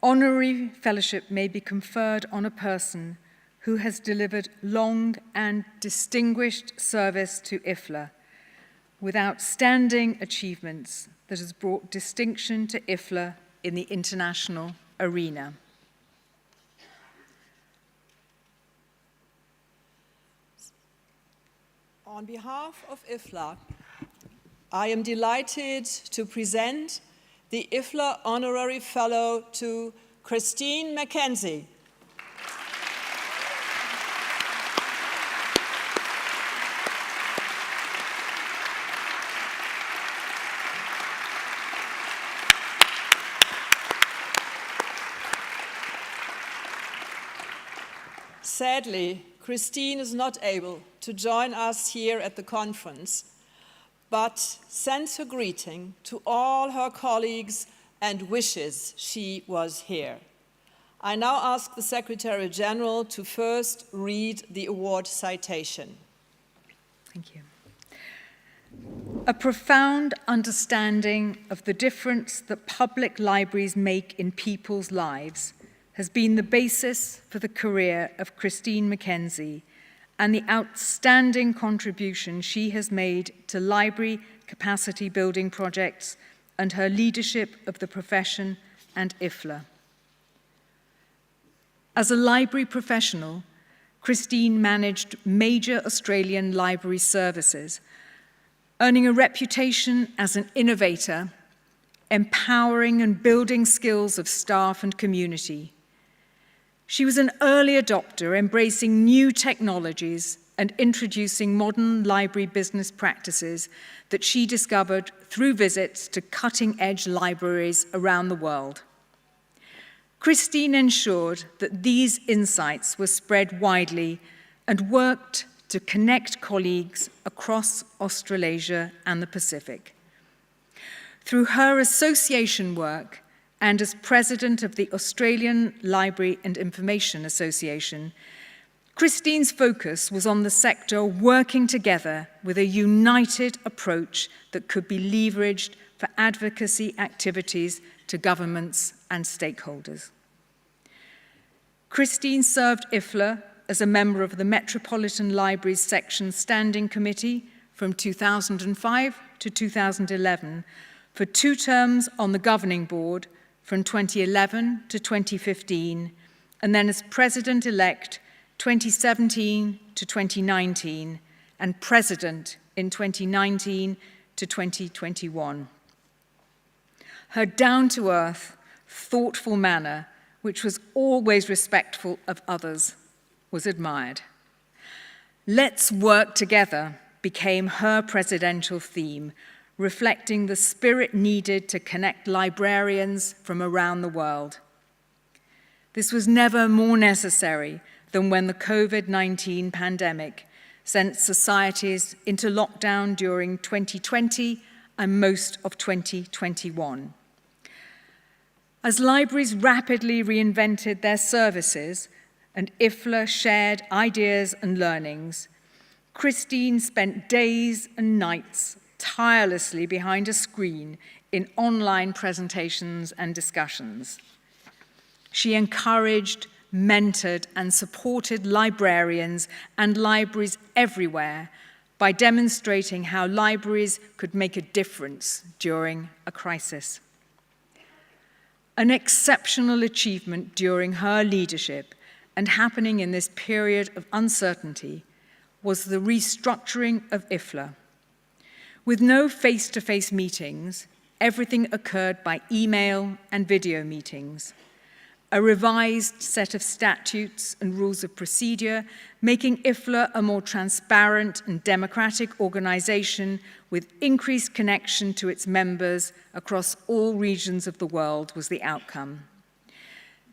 Honorary fellowship may be conferred on a person who has delivered long and distinguished service to IFLA with outstanding achievements that has brought distinction to IFLA in the international arena. On behalf of IFLA, I am delighted to present the IFLA Honorary Fellow to Christine McKenzie. Sadly, Christine is not able to join us here at the conference, but sends her greeting to all her colleagues and wishes she was here. I now ask the Secretary General to first read the award citation. Thank you. A profound understanding of the difference that public libraries make in people's lives has been the basis for the career of Christine McKenzie and the outstanding contribution she has made to library capacity building projects and her leadership of the profession and IFLA. As a library professional, Christine managed major Australian library services, earning a reputation as an innovator, empowering and building skills of staff and community. She was an early adopter, embracing new technologies and introducing modern library business practices that she discovered through visits to cutting-edge libraries around the world. Christine ensured that these insights were spread widely and worked to connect colleagues across Australasia and the Pacific. Through her association work, and as president of the Australian Library and Information Association, Christine's focus was on the sector working together with a united approach that could be leveraged for advocacy activities to governments and stakeholders. Christine served IFLA as a member of the Metropolitan Libraries Section Standing Committee from 2005 to 2011, for 2 terms on the governing board from 2011 to 2015, and then as President-elect 2017 to 2019, and President in 2019 to 2021. Her down-to-earth, thoughtful manner, which was always respectful of others, was admired. "Let's work together" became her presidential theme, reflecting the spirit needed to connect librarians from around the world. This was never more necessary than when the COVID-19 pandemic sent societies into lockdown during 2020 and most of 2021. As libraries rapidly reinvented their services and IFLA shared ideas and learnings, Christine spent days and nights tirelessly behind a screen in online presentations and discussions. She encouraged, mentored, and supported librarians and libraries everywhere by demonstrating how libraries could make a difference during a crisis. An exceptional achievement during her leadership and happening in this period of uncertainty was the restructuring of IFLA. With no face-to-face meetings, everything occurred by email and video meetings. A revised set of statutes and rules of procedure, making IFLA a more transparent and democratic organization with increased connection to its members across all regions of the world was the outcome.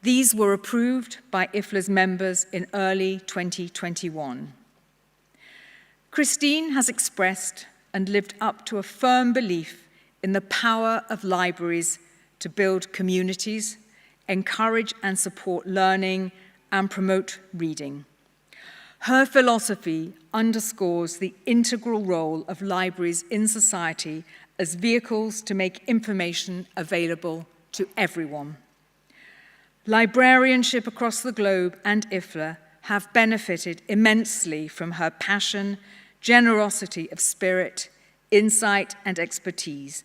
These were approved by IFLA's members in early 2021. Christine has expressed and lived up to a firm belief in the power of libraries to build communities, encourage and support learning, and promote reading. Her philosophy underscores the integral role of libraries in society as vehicles to make information available to everyone. Librarianship across the globe and IFLA have benefited immensely from her passion, generosity of spirit, insight, and expertise,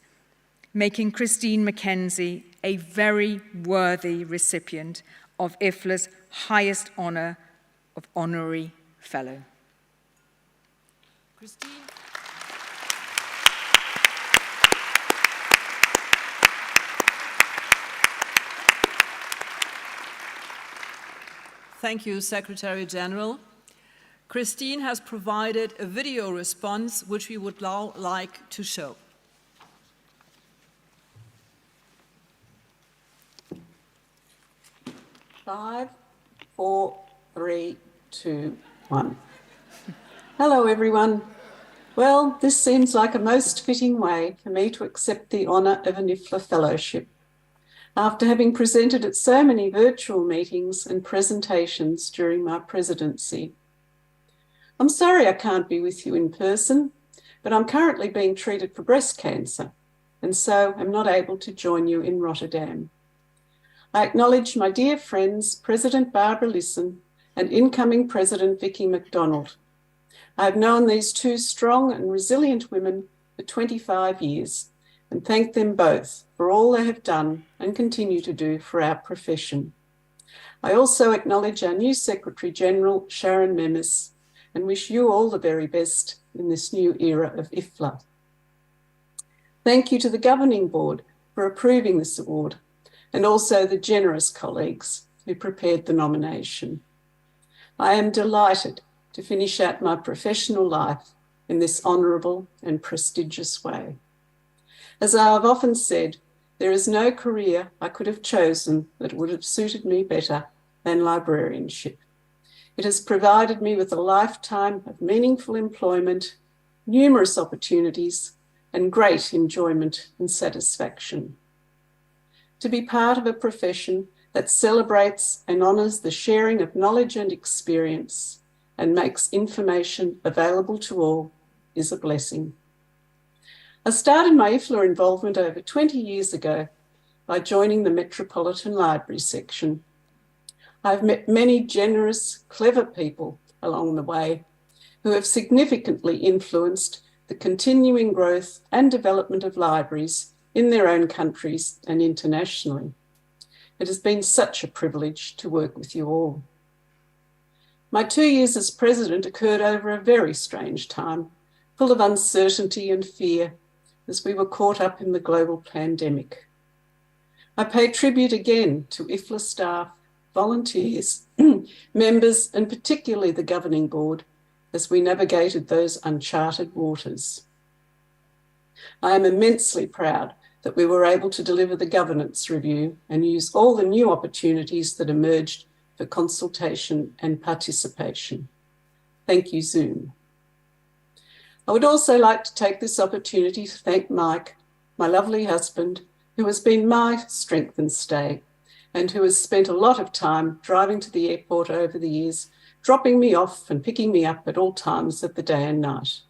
making Christine Mackenzie a very worthy recipient of IFLA's highest honor of Honorary Fellow. Christine. Thank you, Secretary General. Christine has provided a video response which we would now like to show. 5, 4, 3, 2, 1. Hello, everyone. Well, this seems like a most fitting way for me to accept the honour of an IFLA Fellowship. After having presented at so many virtual meetings and presentations during my presidency. I'm sorry I can't be with you in person, but I'm currently being treated for breast cancer, and so I'm not able to join you in Rotterdam. I acknowledge my dear friends, President Barbara Lison and incoming President Vicki McDonald. I have known these two strong and resilient women for 25 years and thank them both for all they have done and continue to do for our profession. I also acknowledge our new Secretary General, Sharon Memis, and wish you all the very best in this new era of IFLA. Thank you to the Governing Board for approving this award, and also the generous colleagues who prepared the nomination. I am delighted to finish out my professional life in this honourable and prestigious way. As I have often said, there is no career I could have chosen that would have suited me better than librarianship. It has provided me with a lifetime of meaningful employment, numerous opportunities, and great enjoyment and satisfaction. To be part of a profession that celebrates and honours the sharing of knowledge and experience and makes information available to all is a blessing. I started my IFLA involvement over 20 years ago by joining the Metropolitan Library section. I've met many generous, clever people along the way who have significantly influenced the continuing growth and development of libraries in their own countries and internationally. It has been such a privilege to work with you all. My 2 years as president occurred over a very strange time, full of uncertainty and fear as we were caught up in the global pandemic. I pay tribute again to IFLA staff, volunteers, members, and particularly the governing board as we navigated those uncharted waters. I am immensely proud that we were able to deliver the governance review and use all the new opportunities that emerged for consultation and participation. Thank you, Zoom. I would also like to take this opportunity to thank Mike, my lovely husband, who has been my strength and stay, and who has spent a lot of time driving to the airport over the years, dropping me off and picking me up at all times of the day and night.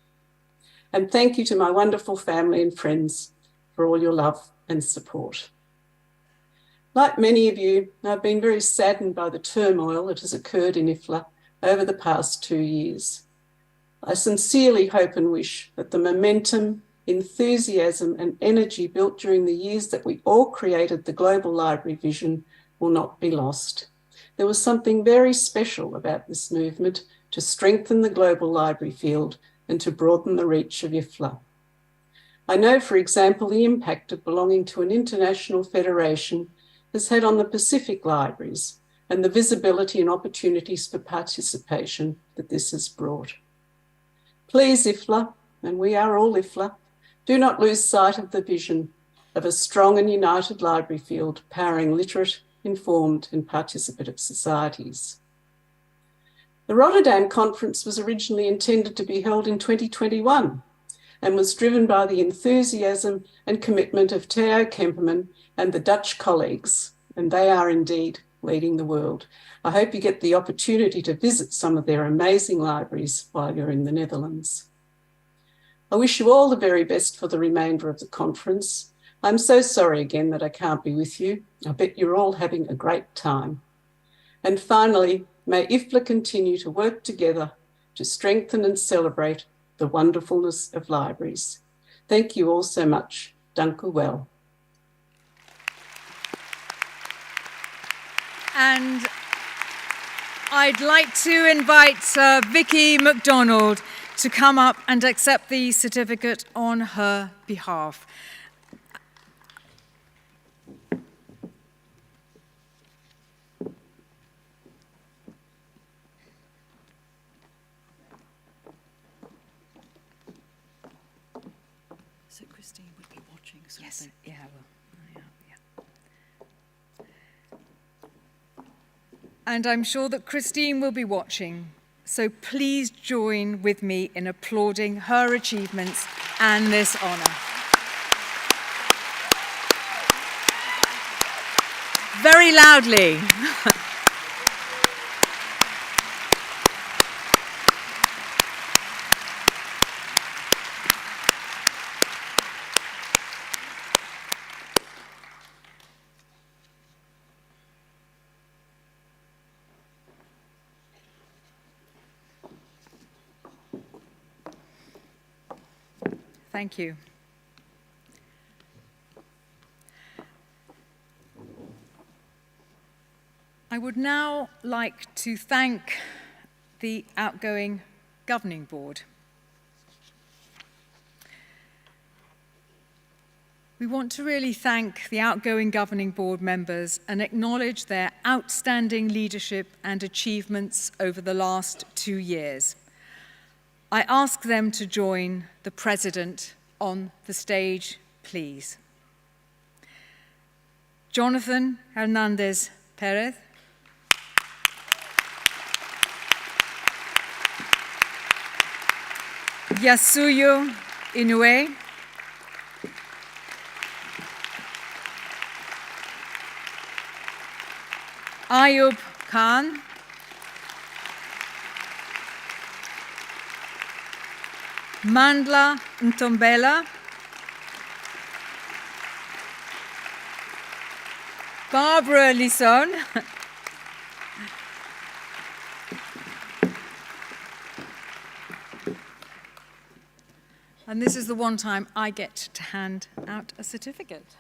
And thank you to my wonderful family and friends for all your love and support. Like many of you, I've been very saddened by the turmoil that has occurred in IFLA over the past 2 years. I sincerely hope and wish that the momentum, enthusiasm, and energy built during the years that we all created the global library vision will not be lost. There was something very special about this movement to strengthen the global library field and to broaden the reach of IFLA. I know, for example, the impact of belonging to an international federation has had on the Pacific libraries and the visibility and opportunities for participation that this has brought. Please, IFLA, and we are all IFLA, do not lose sight of the vision of a strong and united library field powering literate, informed and participative societies. The Rotterdam conference was originally intended to be held in 2021 and was driven by the enthusiasm and commitment of Theo Kemperman and the Dutch colleagues, and they are indeed leading the world. I hope you get the opportunity to visit some of their amazing libraries while you're in the Netherlands. I wish you all the very best for the remainder of the conference. I'm so sorry again that I can't be with you. I bet you're all having a great time. And finally, may IFLA continue to work together to strengthen and celebrate the wonderfulness of libraries. Thank you all so much. Dank u wel. And I'd like to invite Vicki McDonald to come up and accept the certificate on her behalf. So Christine would be watching. So Yes, yeah, I will. And I'm sure that Christine will be watching, so please join with me in applauding her achievements and this honour. Very loudly. Thank you. I would now like to thank the outgoing governing board. We want to really thank the outgoing governing board members and acknowledge their outstanding leadership and achievements over the last 2 years. I ask them to join the President on the stage, please. Jonathan Hernandez Perez. Yasuyo Inoue. Ayub Khan. Mandla Ntombela, Barbara Lison, And this is the one time I get to hand out a certificate.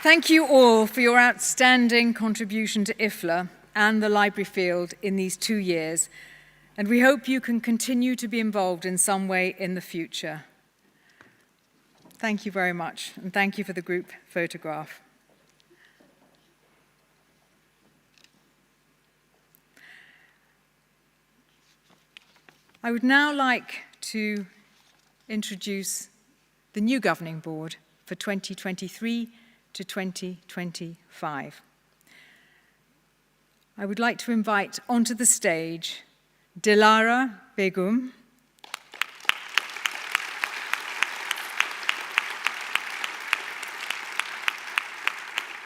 Thank you all for your outstanding contribution to IFLA and the library field in these 2 years, and we hope you can continue to be involved in some way in the future. Thank you very much, and thank you for the group photograph. I would now like to introduce the new governing board for 2023 to 2025. I would like to invite onto the stage Dilara Begum,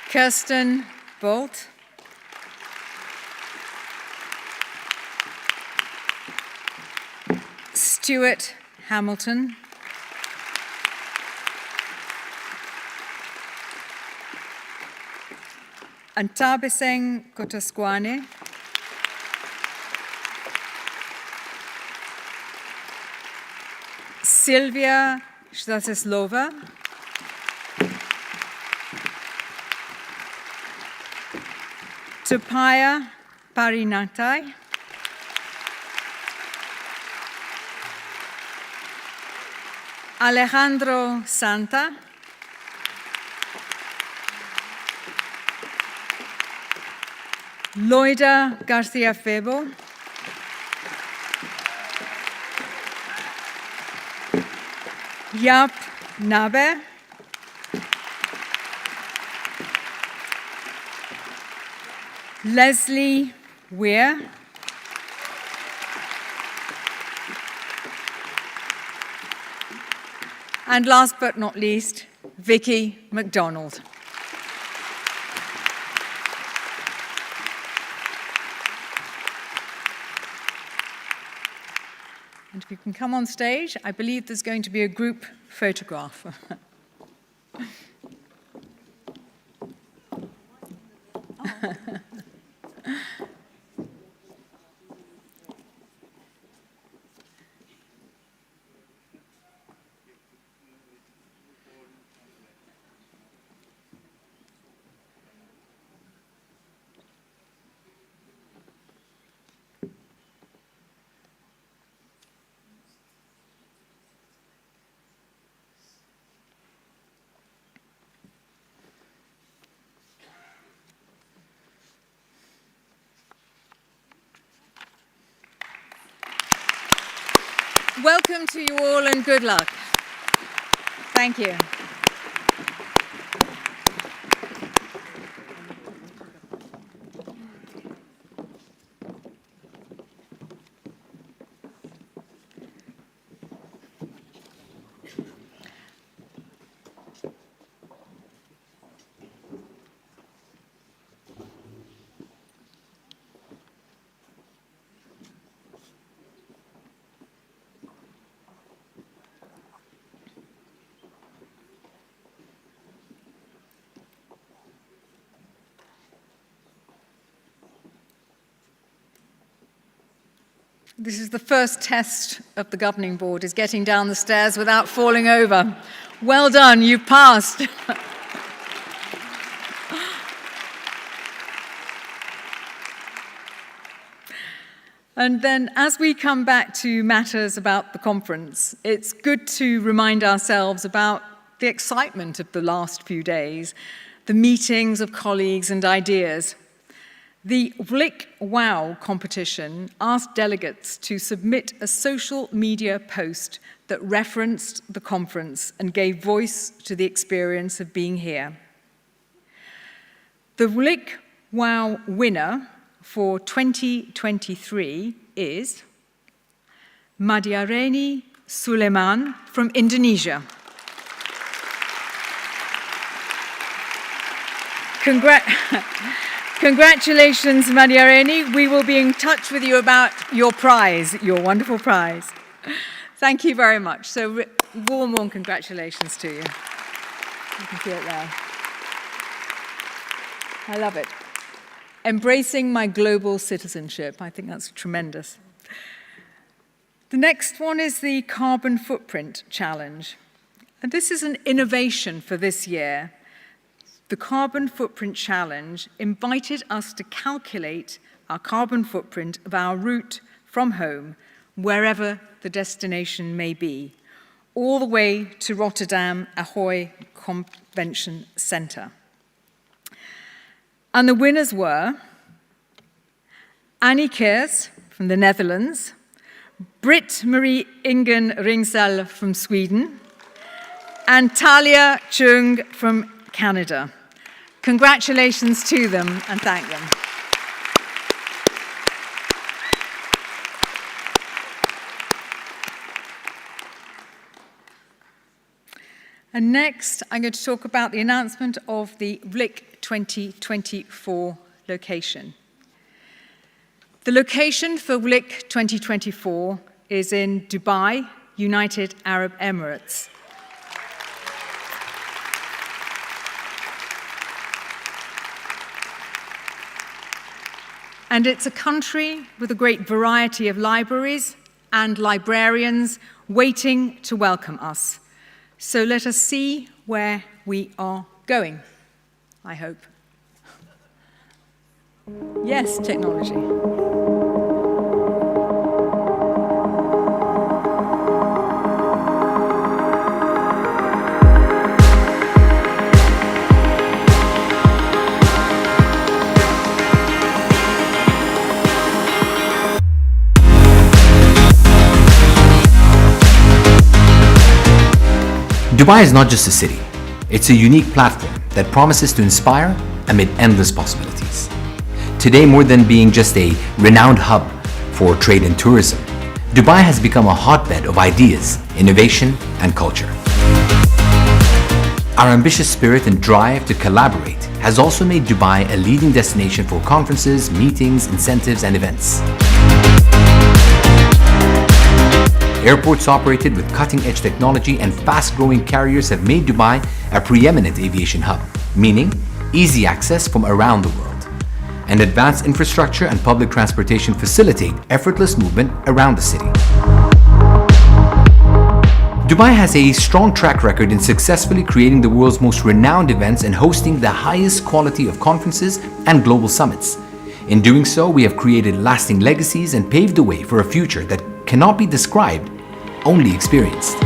Kirsten Bolt, Stuart Hamilton, Antabeseng Kotasquane, Silvia Staseslova, Tupaya Parinatai, Alejandro Santa, Loida Garcia Febo, Yap Nabe, Leslie Weir, and last but not least, Vicki McDonald. And if you can come on stage, I believe there's going to be a group photograph. Welcome to you all and good luck. Thank you. This is the first test of the governing board, is getting down the stairs without falling over. Well done, you've passed. And then as we come back to matters about the conference, it's good to remind ourselves about the excitement of the last few days, the meetings of colleagues and ideas. The WLIC WOW competition asked delegates to submit a social media post that referenced the conference and gave voice to the experience of being here. The WLIC WOW winner for 2023 is Madiareni Suleiman from Indonesia. Congratulations, Madiareni. We will be in touch with you about your prize, your wonderful prize. Thank you very much. So warm congratulations to you. You can see it there. I love it. Embracing my global citizenship. I think that's tremendous. The next one is the Carbon Footprint Challenge. And this is an innovation for this year. The Carbon Footprint Challenge invited us to calculate our carbon footprint of our route from home, wherever the destination may be, all the way to Rotterdam Ahoy Convention Centre. And the winners were Annie Keers from the Netherlands, Britt Marie Ingen Ringsel from Sweden, and Talia Chung from Canada. Congratulations to them and thank them. And next, I'm going to talk about the announcement of the WLIC 2024 location. The location for WLIC 2024 is in Dubai, United Arab Emirates. And it's a country with a great variety of libraries and librarians waiting to welcome us. So let us see where we are going, I hope. Yes, technology. Dubai is not just a city, it's a unique platform that promises to inspire amid endless possibilities. Today, more than being just a renowned hub for trade and tourism, Dubai has become a hotbed of ideas, innovation, and culture. Our ambitious spirit and drive to collaborate has also made Dubai a leading destination for conferences, meetings, incentives, and events. Airports operated with cutting-edge technology and fast-growing carriers have made Dubai a preeminent aviation hub, meaning easy access from around the world. And advanced infrastructure and public transportation facilitate effortless movement around the city. Dubai has a strong track record in successfully creating the world's most renowned events and hosting the highest quality of conferences and global summits. In doing so, we have created lasting legacies and paved the way for a future that cannot be described, only experienced.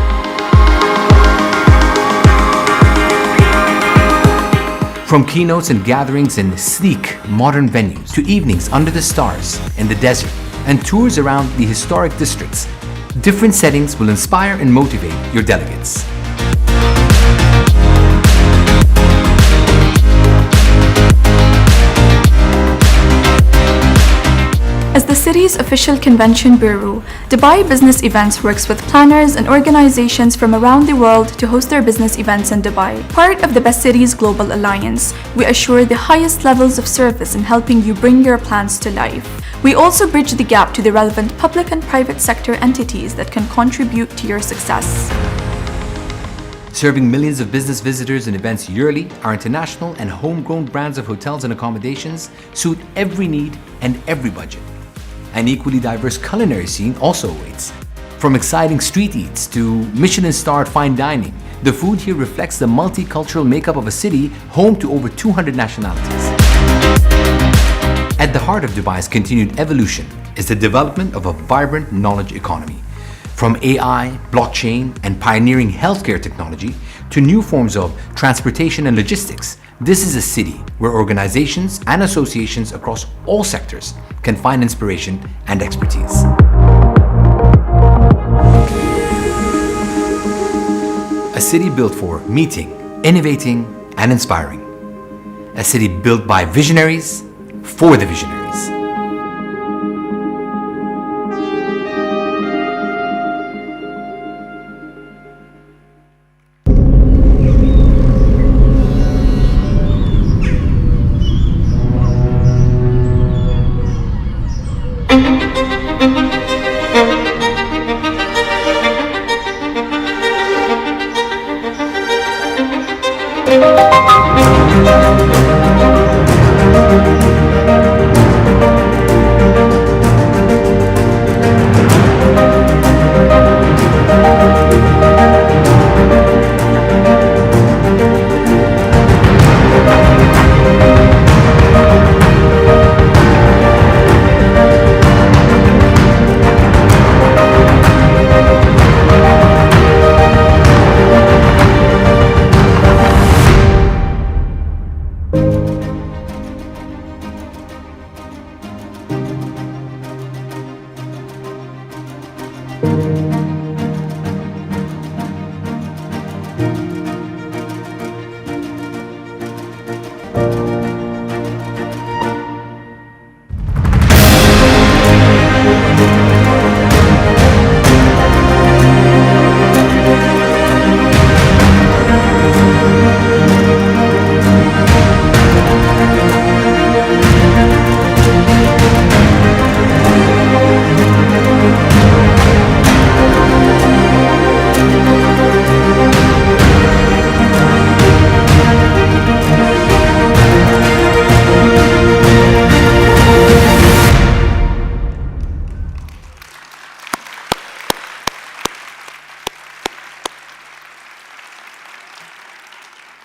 From keynotes and gatherings in sleek, modern venues to evenings under the stars in the desert and tours around the historic districts, different settings will inspire and motivate your delegates. As the city's official convention bureau, Dubai Business Events works with planners and organizations from around the world to host their business events in Dubai. Part of the Best Cities Global Alliance, we assure the highest levels of service in helping you bring your plans to life. We also bridge the gap to the relevant public and private sector entities that can contribute to your success. Serving millions of business visitors and events yearly, our international and homegrown brands of hotels and accommodations suit every need and every budget. An equally diverse culinary scene also awaits. From exciting street eats to Michelin-starred fine dining, the food here reflects the multicultural makeup of a city home to over 200 nationalities. At the heart of Dubai's continued evolution is the development of a vibrant knowledge economy. From AI, blockchain, and pioneering healthcare technology to new forms of transportation and logistics, this is a city where organizations and associations across all sectors can find inspiration and expertise. A city built for meeting, innovating, and inspiring. A city built by visionaries for the visionaries.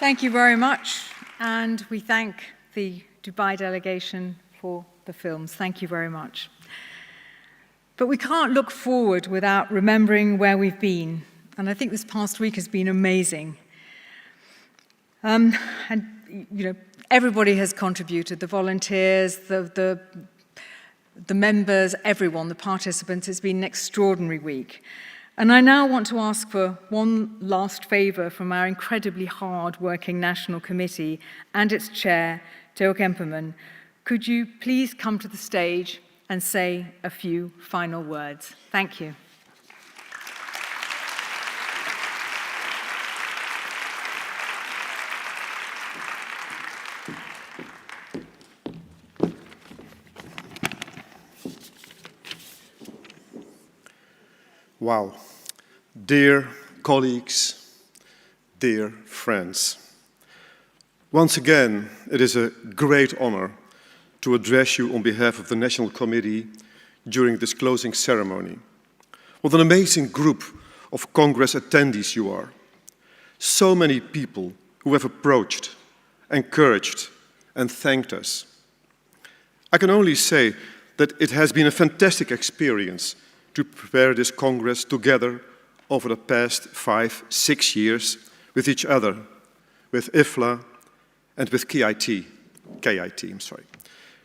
Thank you very much, and we thank the Dubai delegation for the films. Thank you very much. But we can't look forward without remembering where we've been, and I think this past week has been amazing. And you know, everybody has contributed, the volunteers, the members, everyone, the participants. It's been an extraordinary week. And I now want to ask for one last favour from our incredibly hard-working National Committee and its chair, Theo Kemperman. Could you please come to the stage and say a few final words? Thank you. Wow. Dear colleagues, dear friends, once again, it is a great honor to address you on behalf of the National Committee during this closing ceremony. What an amazing group of Congress attendees you are. So many people who have approached, encouraged, and thanked us. I can only say that it has been a fantastic experience to prepare this Congress together over the past 5-6 years with each other, with IFLA and with KIT,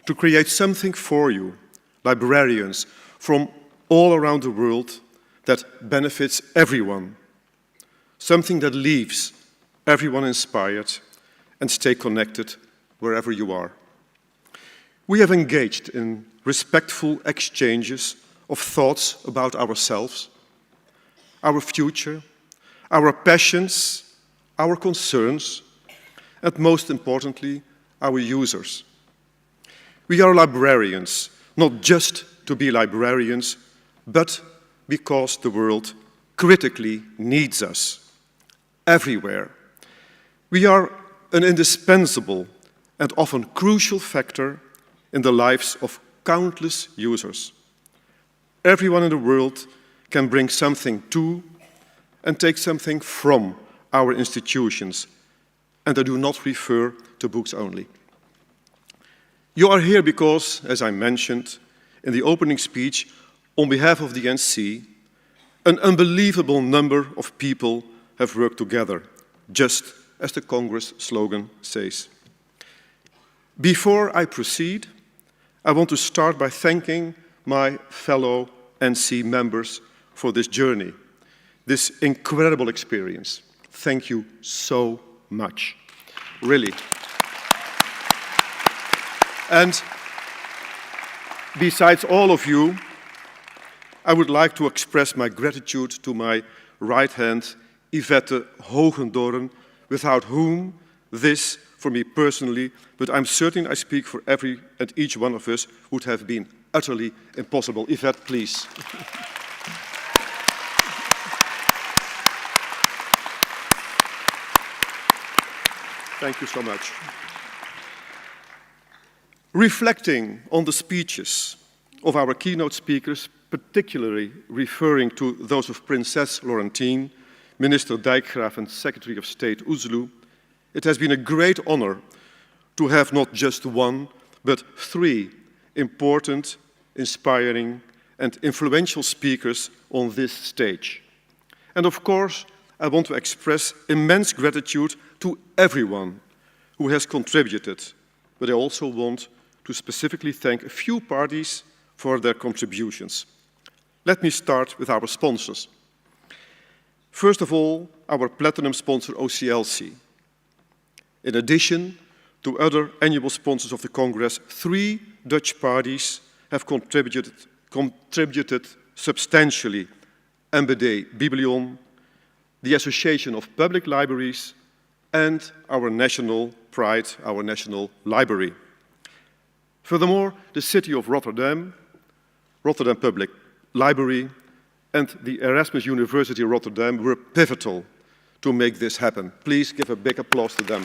to create something for you, librarians from all around the world, that benefits everyone, something that leaves everyone inspired and stay connected wherever you are. We have engaged in respectful exchanges of thoughts about ourselves, our future, our passions, our concerns, and most importantly, our users. We are librarians, not just to be librarians, but because the world critically needs us, everywhere. We are an indispensable and often crucial factor in the lives of countless users. Everyone in the world can bring something to and take something from our institutions, and I do not refer to books only. You are here because, as I mentioned, in the opening speech, on behalf of the NC, an unbelievable number of people have worked together, just as the Congress slogan says. Before I proceed, I want to start by thanking my fellow NC members for this journey, this incredible experience. Thank you so much, really. And besides all of you, I would like to express my gratitude to my right hand, Yvette Hogendoorn, without whom this, for me personally, but I'm certain I speak for every and each one of us, would have been utterly impossible. Yvette, please. Thank you so much. Reflecting on the speeches of our keynote speakers, particularly referring to those of Princess Laurentien, Minister Dijkgraaf and Secretary of State Oesloe, it has been a great honor to have not just one, but three important, inspiring and influential speakers on this stage. And of course, I want to express immense gratitude to everyone who has contributed, but I also want to specifically thank a few parties for their contributions. Let me start with our sponsors. First of all, our platinum sponsor OCLC. In addition to other annual sponsors of the Congress, 3 Dutch parties have contributed substantially: MBD Biblion, the Association of Public Libraries, and our national pride, our National Library. Furthermore, the City of Rotterdam, Rotterdam Public Library, and the Erasmus University Rotterdam were pivotal to make this happen. Please give a big applause to them.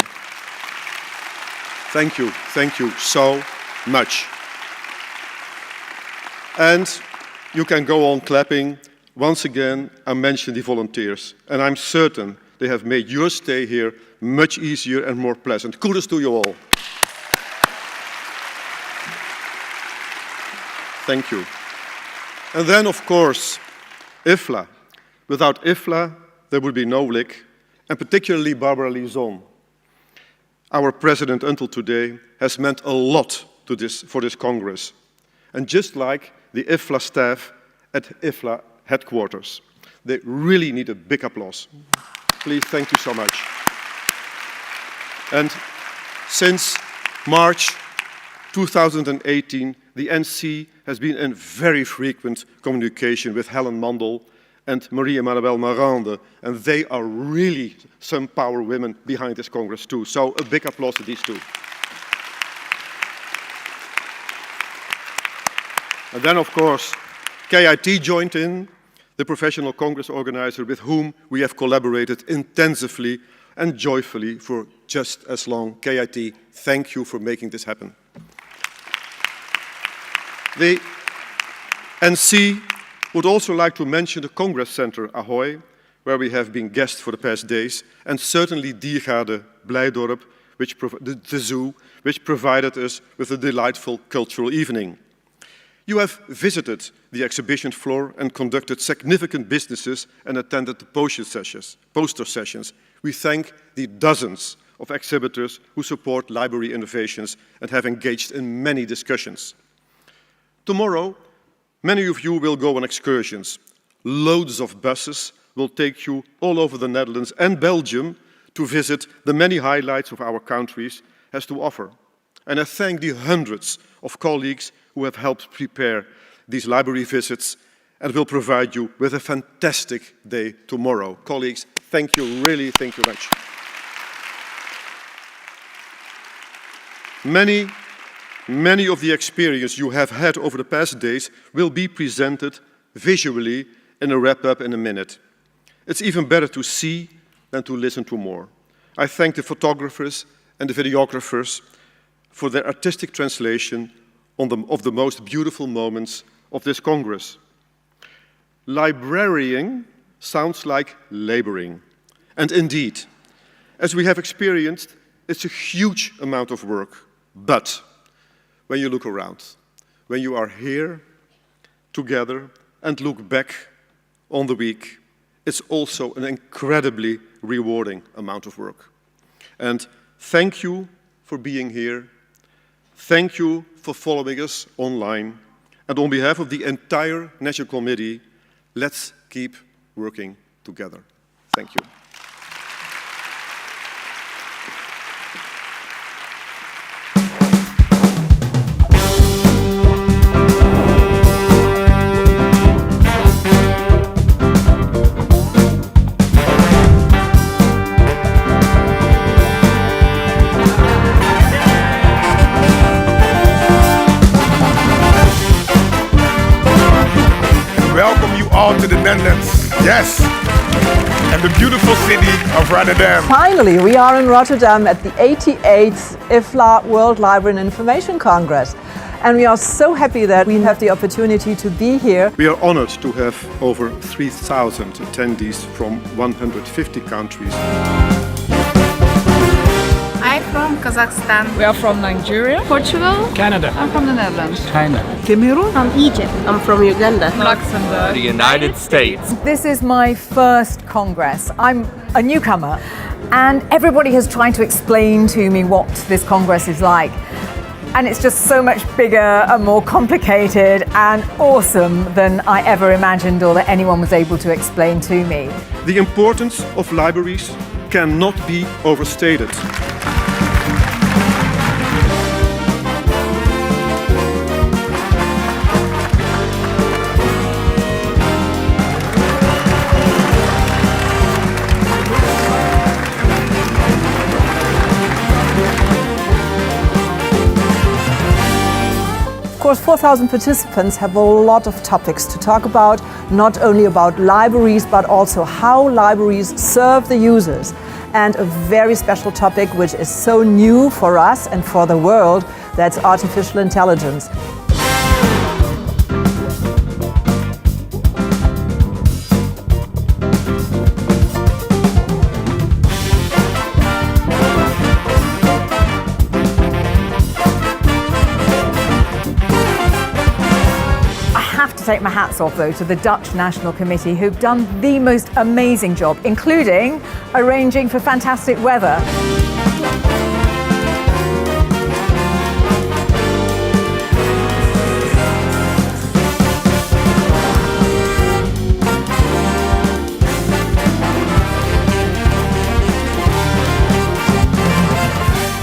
Thank you so much. And you can go on clapping. Once again, I mentioned the volunteers, and I'm certain they have made your stay here much easier and more pleasant. Kudos to you all. Thank you. And then, of course, IFLA. Without IFLA, there would be no WLIC, and particularly Barbara Lison, our president until today, has meant a lot for this Congress. And just like the IFLA staff at IFLA headquarters, they really need a big applause. Please, thank you so much. And since March 2018, the NC has been in very frequent communication with Helen Mandel and Marie-Emmanuelle Marande, and they are really some power women behind this Congress too. So a big applause to these two. And then, of course, KIT joined in, the professional Congress organizer with whom we have collaborated intensively and joyfully for just as long. KIT, thank you for making this happen. The NC would also like to mention the Congress Center Ahoy, where we have been guests for the past days, and certainly Diergaarde Blijdorp, the zoo, which provided us with a delightful cultural evening. You have visited the exhibition floor and conducted significant businesses and attended the poster sessions. We thank the dozens of exhibitors who support library innovations and have engaged in many discussions. Tomorrow, many of you will go on excursions. Loads of buses will take you all over the Netherlands and Belgium to visit the many highlights of our countries has to offer. And I thank the hundreds of colleagues who have helped prepare these library visits and will provide you with a fantastic day tomorrow. Colleagues, thank you, really thank you much. Many of the experience you have had over the past days will be presented visually in a wrap-up in a minute. It's even better to see than to listen to more. I thank the photographers and the videographers for their artistic translation of the most beautiful moments of this Congress. Librarying sounds like laboring. And indeed, as we have experienced, it's a huge amount of work. But when you look around, when you are here together and look back on the week, it's also an incredibly rewarding amount of work. And thank you for being here. Thank you for following us online. And on behalf of the entire National Committee, let's keep working together. Thank you. Welcome you all to the Netherlands, yes, and the beautiful city of Rotterdam. Finally, we are in Rotterdam at the 88th IFLA World Library and Information Congress. And we are so happy that we have the opportunity to be here. We are honored to have over 3,000 attendees from 150 countries. I'm from Kazakhstan. We are from Nigeria, Portugal. Canada. I'm from the Netherlands. China. Cameroon. From Egypt. I'm from Uganda. Luxembourg. The United States. This is my first Congress. I'm a newcomer, and everybody has tried to explain to me what this Congress is like. And it's just so much bigger and more complicated and awesome than I ever imagined or that anyone was able to explain to me. The importance of libraries cannot be overstated. Of course, 4,000 participants have a lot of topics to talk about, not only about libraries, but also how libraries serve the users. And a very special topic, which is so new for us and for the world, that's artificial intelligence. Take my hats off though to the Dutch National Committee, who've done the most amazing job, including arranging for fantastic weather.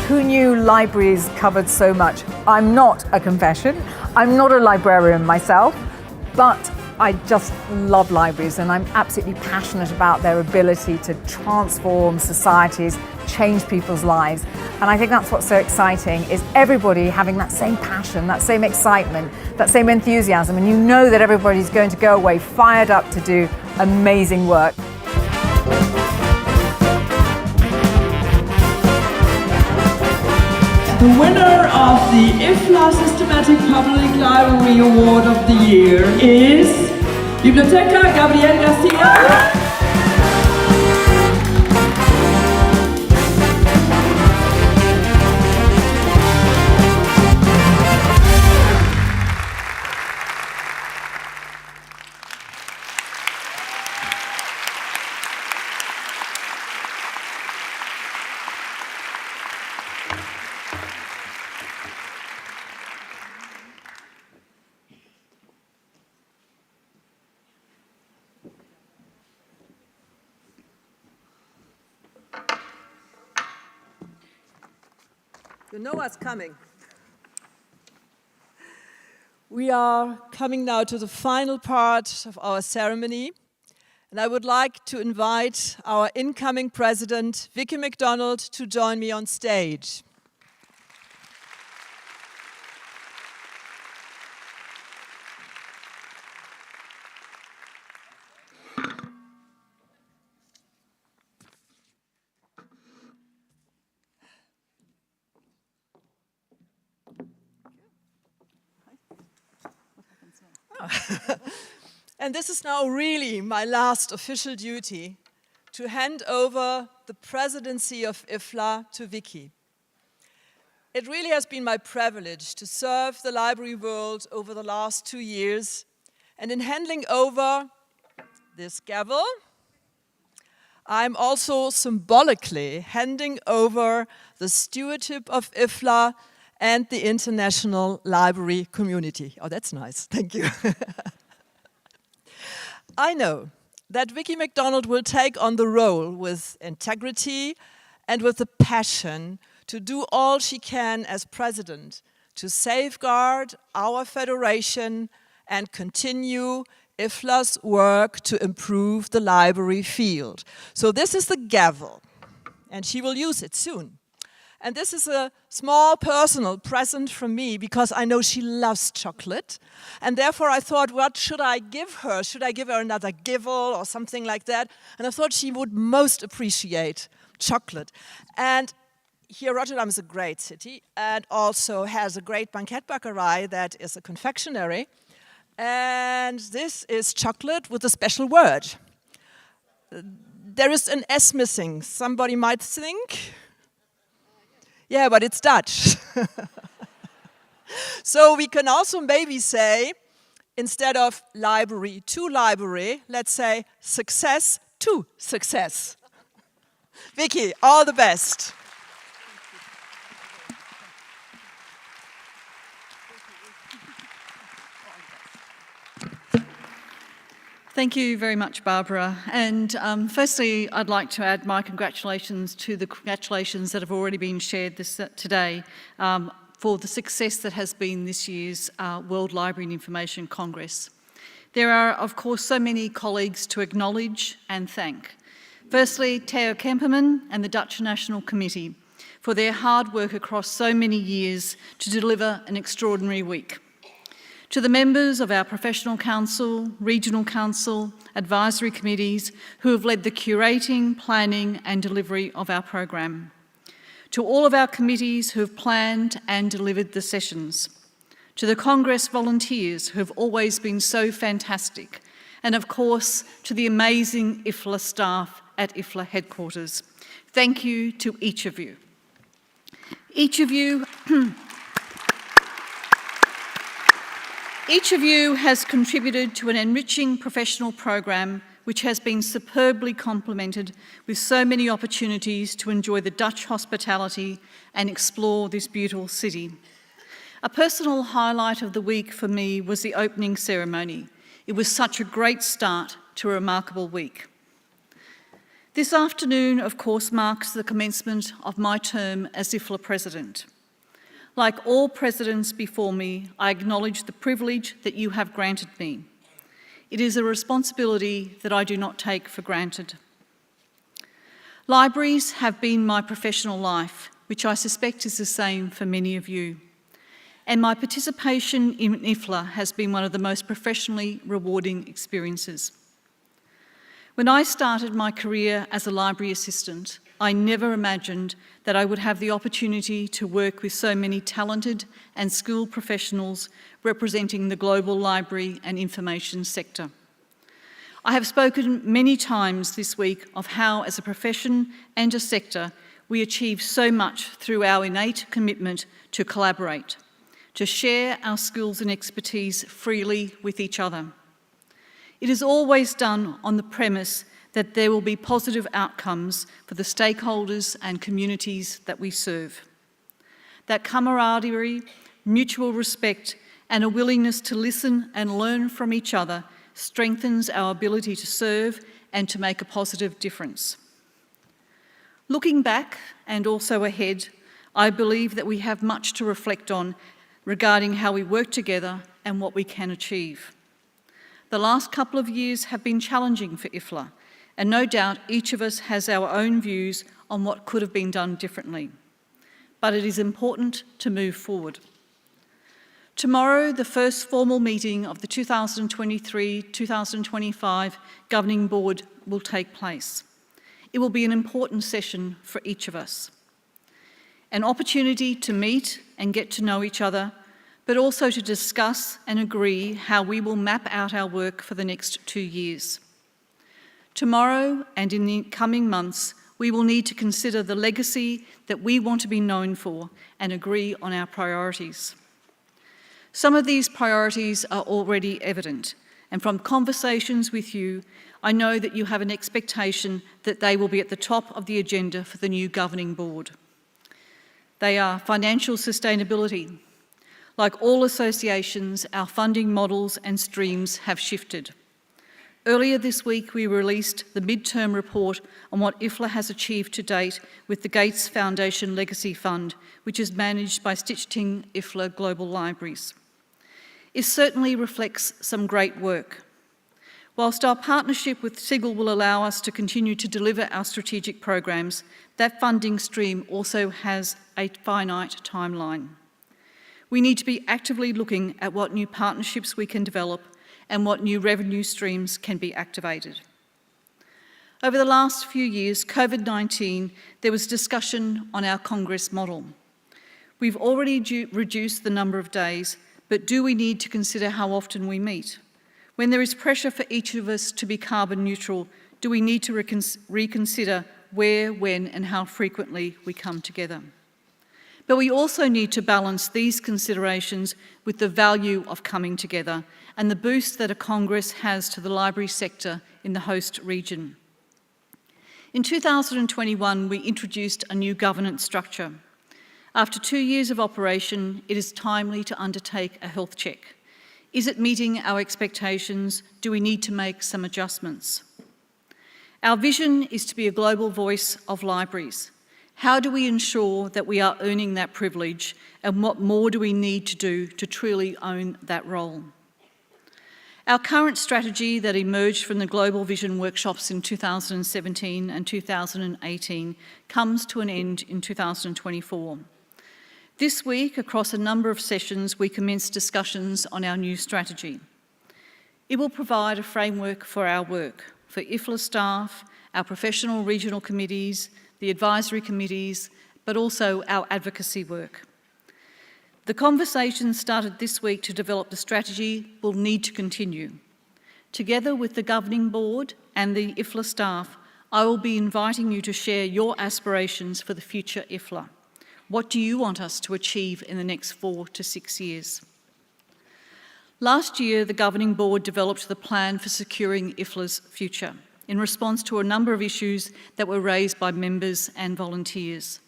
Who knew libraries covered so much? I'm not a confession. I'm not a librarian myself. But I just love libraries, and I'm absolutely passionate about their ability to transform societies, change people's lives. And I think that's what's so exciting, is everybody having that same passion, that same excitement, that same enthusiasm, and you know that everybody's going to go away fired up to do amazing work. The winner of the IFLA Systematic Public Library Award of the Year is Biblioteca Gabriel Garcia. You know what's coming. We are coming now to the final part of our ceremony, and I would like to invite our incoming president, Vicki McDonald, to join me on stage. And this is now really my last official duty, to hand over the presidency of IFLA to Vicki. It really has been my privilege to serve the library world over the last 2 years, And in handing over this gavel, I'm also symbolically handing over the stewardship of IFLA and the international library community. Oh, that's nice. Thank you. I know that Vicki McDonald will take on the role with integrity and with the passion to do all she can as president to safeguard our federation and continue IFLA's work to improve the library field. So this is the gavel, and she will use it soon. And this is a small personal present from me because I know she loves chocolate. And therefore I thought, what should I give her? Should I give her another givel or something like that? And I thought she would most appreciate chocolate. And here Rotterdam is a great city and also has a great banketbakkerij that is a confectionery. And this is chocolate with a special word. There is an S missing, somebody might think. Yeah, but it's Dutch. So we can also maybe say, instead of library to library, let's say success to success. Vicki, all the best. Thank you very much, Barbara. And firstly, I'd like to add my congratulations to the congratulations that have already been shared today for the success that has been this year's World Library and Information Congress. There are, of course, so many colleagues to acknowledge and thank. Firstly, Theo Kemperman and the Dutch National Committee for their hard work across so many years to deliver an extraordinary week. To the members of our Professional Council, Regional Council, Advisory Committees who have led the curating, planning and delivery of our program. To all of our committees who have planned and delivered the sessions. To the Congress volunteers who have always been so fantastic. And of course, to the amazing IFLA staff at IFLA headquarters. Thank you to each of you. Each of you has contributed to an enriching professional program which has been superbly complemented with so many opportunities to enjoy the Dutch hospitality and explore this beautiful city. A personal highlight of the week for me was the opening ceremony. It was such a great start to a remarkable week. This afternoon, of course, marks the commencement of my term as IFLA President. Like all presidents before me, I acknowledge the privilege that you have granted me. It is a responsibility that I do not take for granted. Libraries have been my professional life, which I suspect is the same for many of you. And my participation in IFLA has been one of the most professionally rewarding experiences. When I started my career as a library assistant, I never imagined that I would have the opportunity to work with so many talented and skilled professionals representing the global library and information sector. I have spoken many times this week of how, as a profession and a sector, we achieve so much through our innate commitment to collaborate, to share our skills and expertise freely with each other. It is always done on the premise that there will be positive outcomes for the stakeholders and communities that we serve. That camaraderie, mutual respect, and a willingness to listen and learn from each other strengthens our ability to serve and to make a positive difference. Looking back and also ahead, I believe that we have much to reflect on regarding how we work together and what we can achieve. The last couple of years have been challenging for IFLA, and no doubt each of us has our own views on what could have been done differently. But it is important to move forward. Tomorrow, the first formal meeting of the 2023-2025 Governing Board will take place. It will be an important session for each of us. An opportunity to meet and get to know each other, but also to discuss and agree how we will map out our work for the next 2 years. Tomorrow and in the coming months, we will need to consider the legacy that we want to be known for and agree on our priorities. Some of these priorities are already evident, And from conversations with you, I know that you have an expectation that they will be at the top of the agenda for the new governing board. They are financial sustainability. Like all associations, our funding models and streams have shifted. Earlier this week, we released the midterm report on what IFLA has achieved to date with the Gates Foundation Legacy Fund, which is managed by Stichting IFLA Global Libraries. It certainly reflects some great work. Whilst our partnership with SIGL will allow us to continue to deliver our strategic programs, that funding stream also has a finite timeline. We need to be actively looking at what new partnerships we can develop and what new revenue streams can be activated. Over the last few years, COVID-19, there was discussion on our Congress model. We've already reduced the number of days, but do we need to consider how often we meet? When there is pressure for each of us to be carbon neutral, do we need to reconsider where, when, and how frequently we come together? But we also need to balance these considerations with the value of coming together and the boost that a Congress has to the library sector in the host region. In 2021, we introduced a new governance structure. After 2 years of operation, it is timely to undertake a health check. Is it meeting our expectations? Do we need to make some adjustments? Our vision is to be a global voice of libraries. How do we ensure that we are earning that privilege, and what more do we need to do to truly own that role? Our current strategy that emerged from the Global Vision workshops in 2017 and 2018 comes to an end in 2024. This week, across a number of sessions, we commenced discussions on our new strategy. It will provide a framework for our work, for IFLA staff, our professional regional committees, the advisory committees, but also our advocacy work. The conversation started this week to develop the strategy will need to continue. Together with the governing board and the IFLA staff, I will be inviting you to share your aspirations for the future IFLA. What do you want us to achieve in the next 4 to 6 years? Last year, the governing board developed the plan for securing IFLA's future in response to a number of issues that were raised by members and volunteers.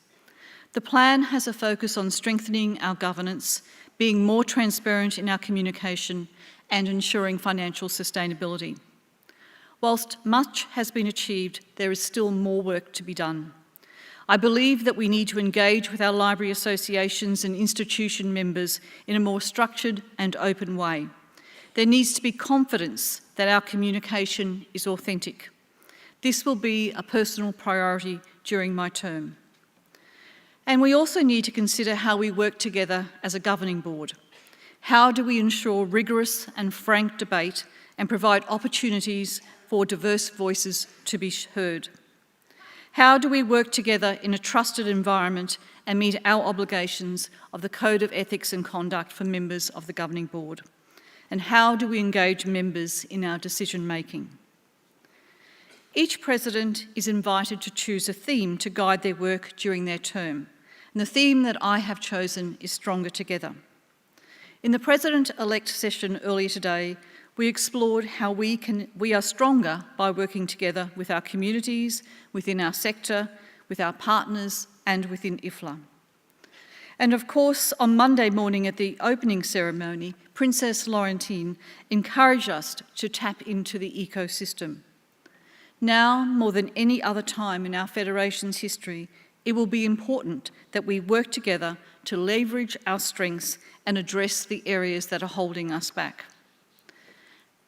The plan has a focus on strengthening our governance, being more transparent in our communication, and ensuring financial sustainability. Whilst much has been achieved, there is still more work to be done. I believe that we need to engage with our library associations and institution members in a more structured and open way. There needs to be confidence that our communication is authentic. This will be a personal priority during my term. And we also need to consider how we work together as a governing board. How do we ensure rigorous and frank debate and provide opportunities for diverse voices to be heard? How do we work together in a trusted environment and meet our obligations of the Code of Ethics and Conduct for members of the governing board? And how do we engage members in our decision-making? Each president is invited to choose a theme to guide their work during their term, and the theme that I have chosen is Stronger Together. In the President-elect session earlier today, we explored how we are stronger by working together with our communities, within our sector, with our partners, and within IFLA. And of course, on Monday morning at the opening ceremony, Princess Laurentine encouraged us to tap into the ecosystem. Now, more than any other time in our Federation's history, it will be important that we work together to leverage our strengths and address the areas that are holding us back.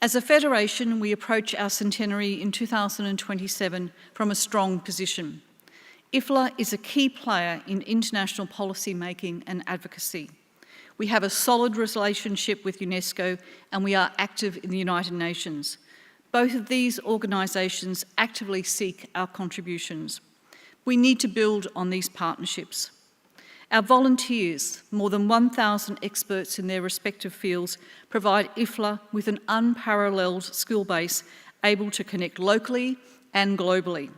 As a Federation, we approach our centenary in 2027 from a strong position. IFLA is a key player in international policy making and advocacy. We have a solid relationship with UNESCO and we are active in the United Nations. Both of these organisations actively seek our contributions. We need to build on these partnerships. Our volunteers, more than 1,000 experts in their respective fields, provide IFLA with an unparalleled skill base able to connect locally and globally.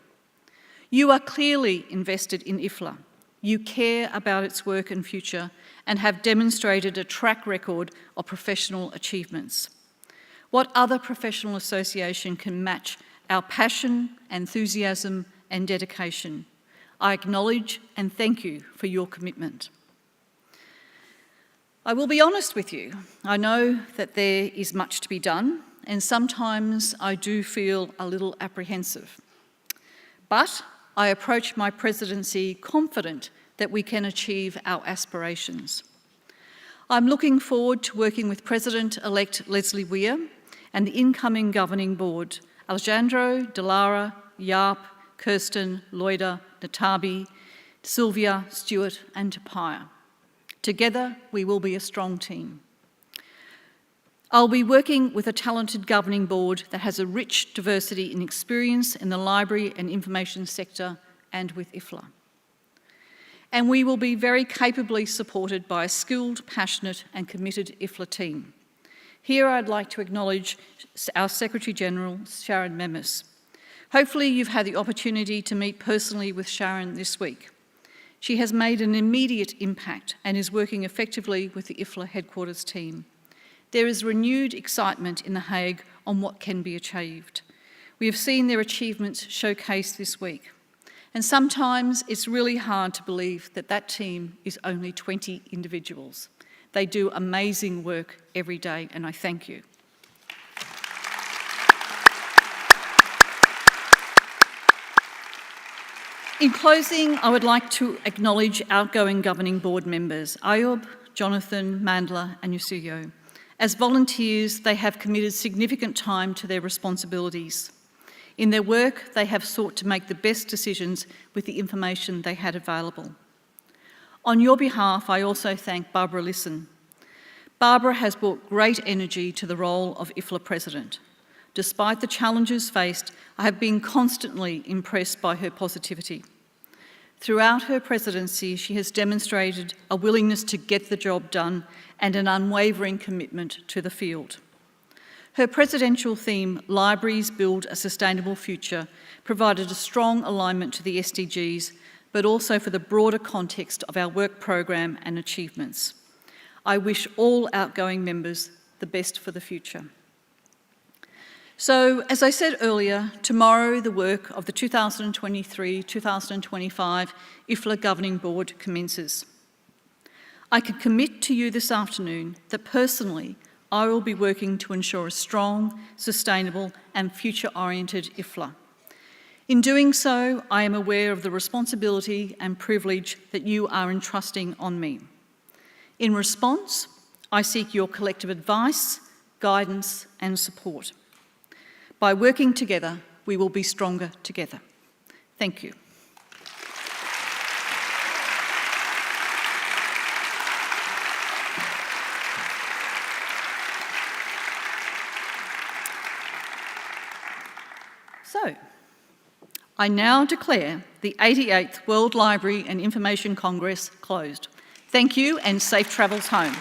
You are clearly invested in IFLA. You care about its work and future and have demonstrated a track record of professional achievements. What other professional association can match our passion, enthusiasm and dedication? I acknowledge and thank you for your commitment. I will be honest with you. I know that there is much to be done, and sometimes I do feel a little apprehensive. But I approach my presidency confident that we can achieve our aspirations. I'm looking forward to working with President-elect Leslie Weir and the incoming governing board, Alejandro, Delara, Jaap, Kirsten, Loida, Natabi, Sylvia, Stuart and Tapia. Together, we will be a strong team. I'll be working with a talented governing board that has a rich diversity in experience in the library and information sector and with IFLA. And we will be very capably supported by a skilled, passionate and committed IFLA team. Here I'd like to acknowledge our Secretary-General, Sharon Memis. Hopefully you've had the opportunity to meet personally with Sharon this week. She has made an immediate impact and is working effectively with the IFLA headquarters team. There is renewed excitement in The Hague on what can be achieved. We have seen their achievements showcased this week. And sometimes it's really hard to believe that that team is only 20 individuals. They do amazing work every day, and I thank you. In closing, I would like to acknowledge outgoing governing board members, Ayub, Jonathan, Mandla and Yusuyo. As volunteers, they have committed significant time to their responsibilities. In their work, they have sought to make the best decisions with the information they had available. On your behalf, I also thank Barbara Lison. Barbara has brought great energy to the role of IFLA President. Despite the challenges faced, I have been constantly impressed by her positivity. Throughout her presidency, she has demonstrated a willingness to get the job done and an unwavering commitment to the field. Her presidential theme, Libraries Build a Sustainable Future, provided a strong alignment to the SDGs, but also for the broader context of our work program and achievements. I wish all outgoing members the best for the future. So, as I said earlier, tomorrow the work of the 2023-2025 IFLA Governing Board commences. I can commit to you this afternoon that personally I will be working to ensure a strong, sustainable and future-oriented IFLA. In doing so, I am aware of the responsibility and privilege that you are entrusting on me. In response, I seek your collective advice, guidance and support. By working together, we will be stronger together. Thank you. So, I now declare the 88th World Library and Information Congress closed. Thank you and safe travels home.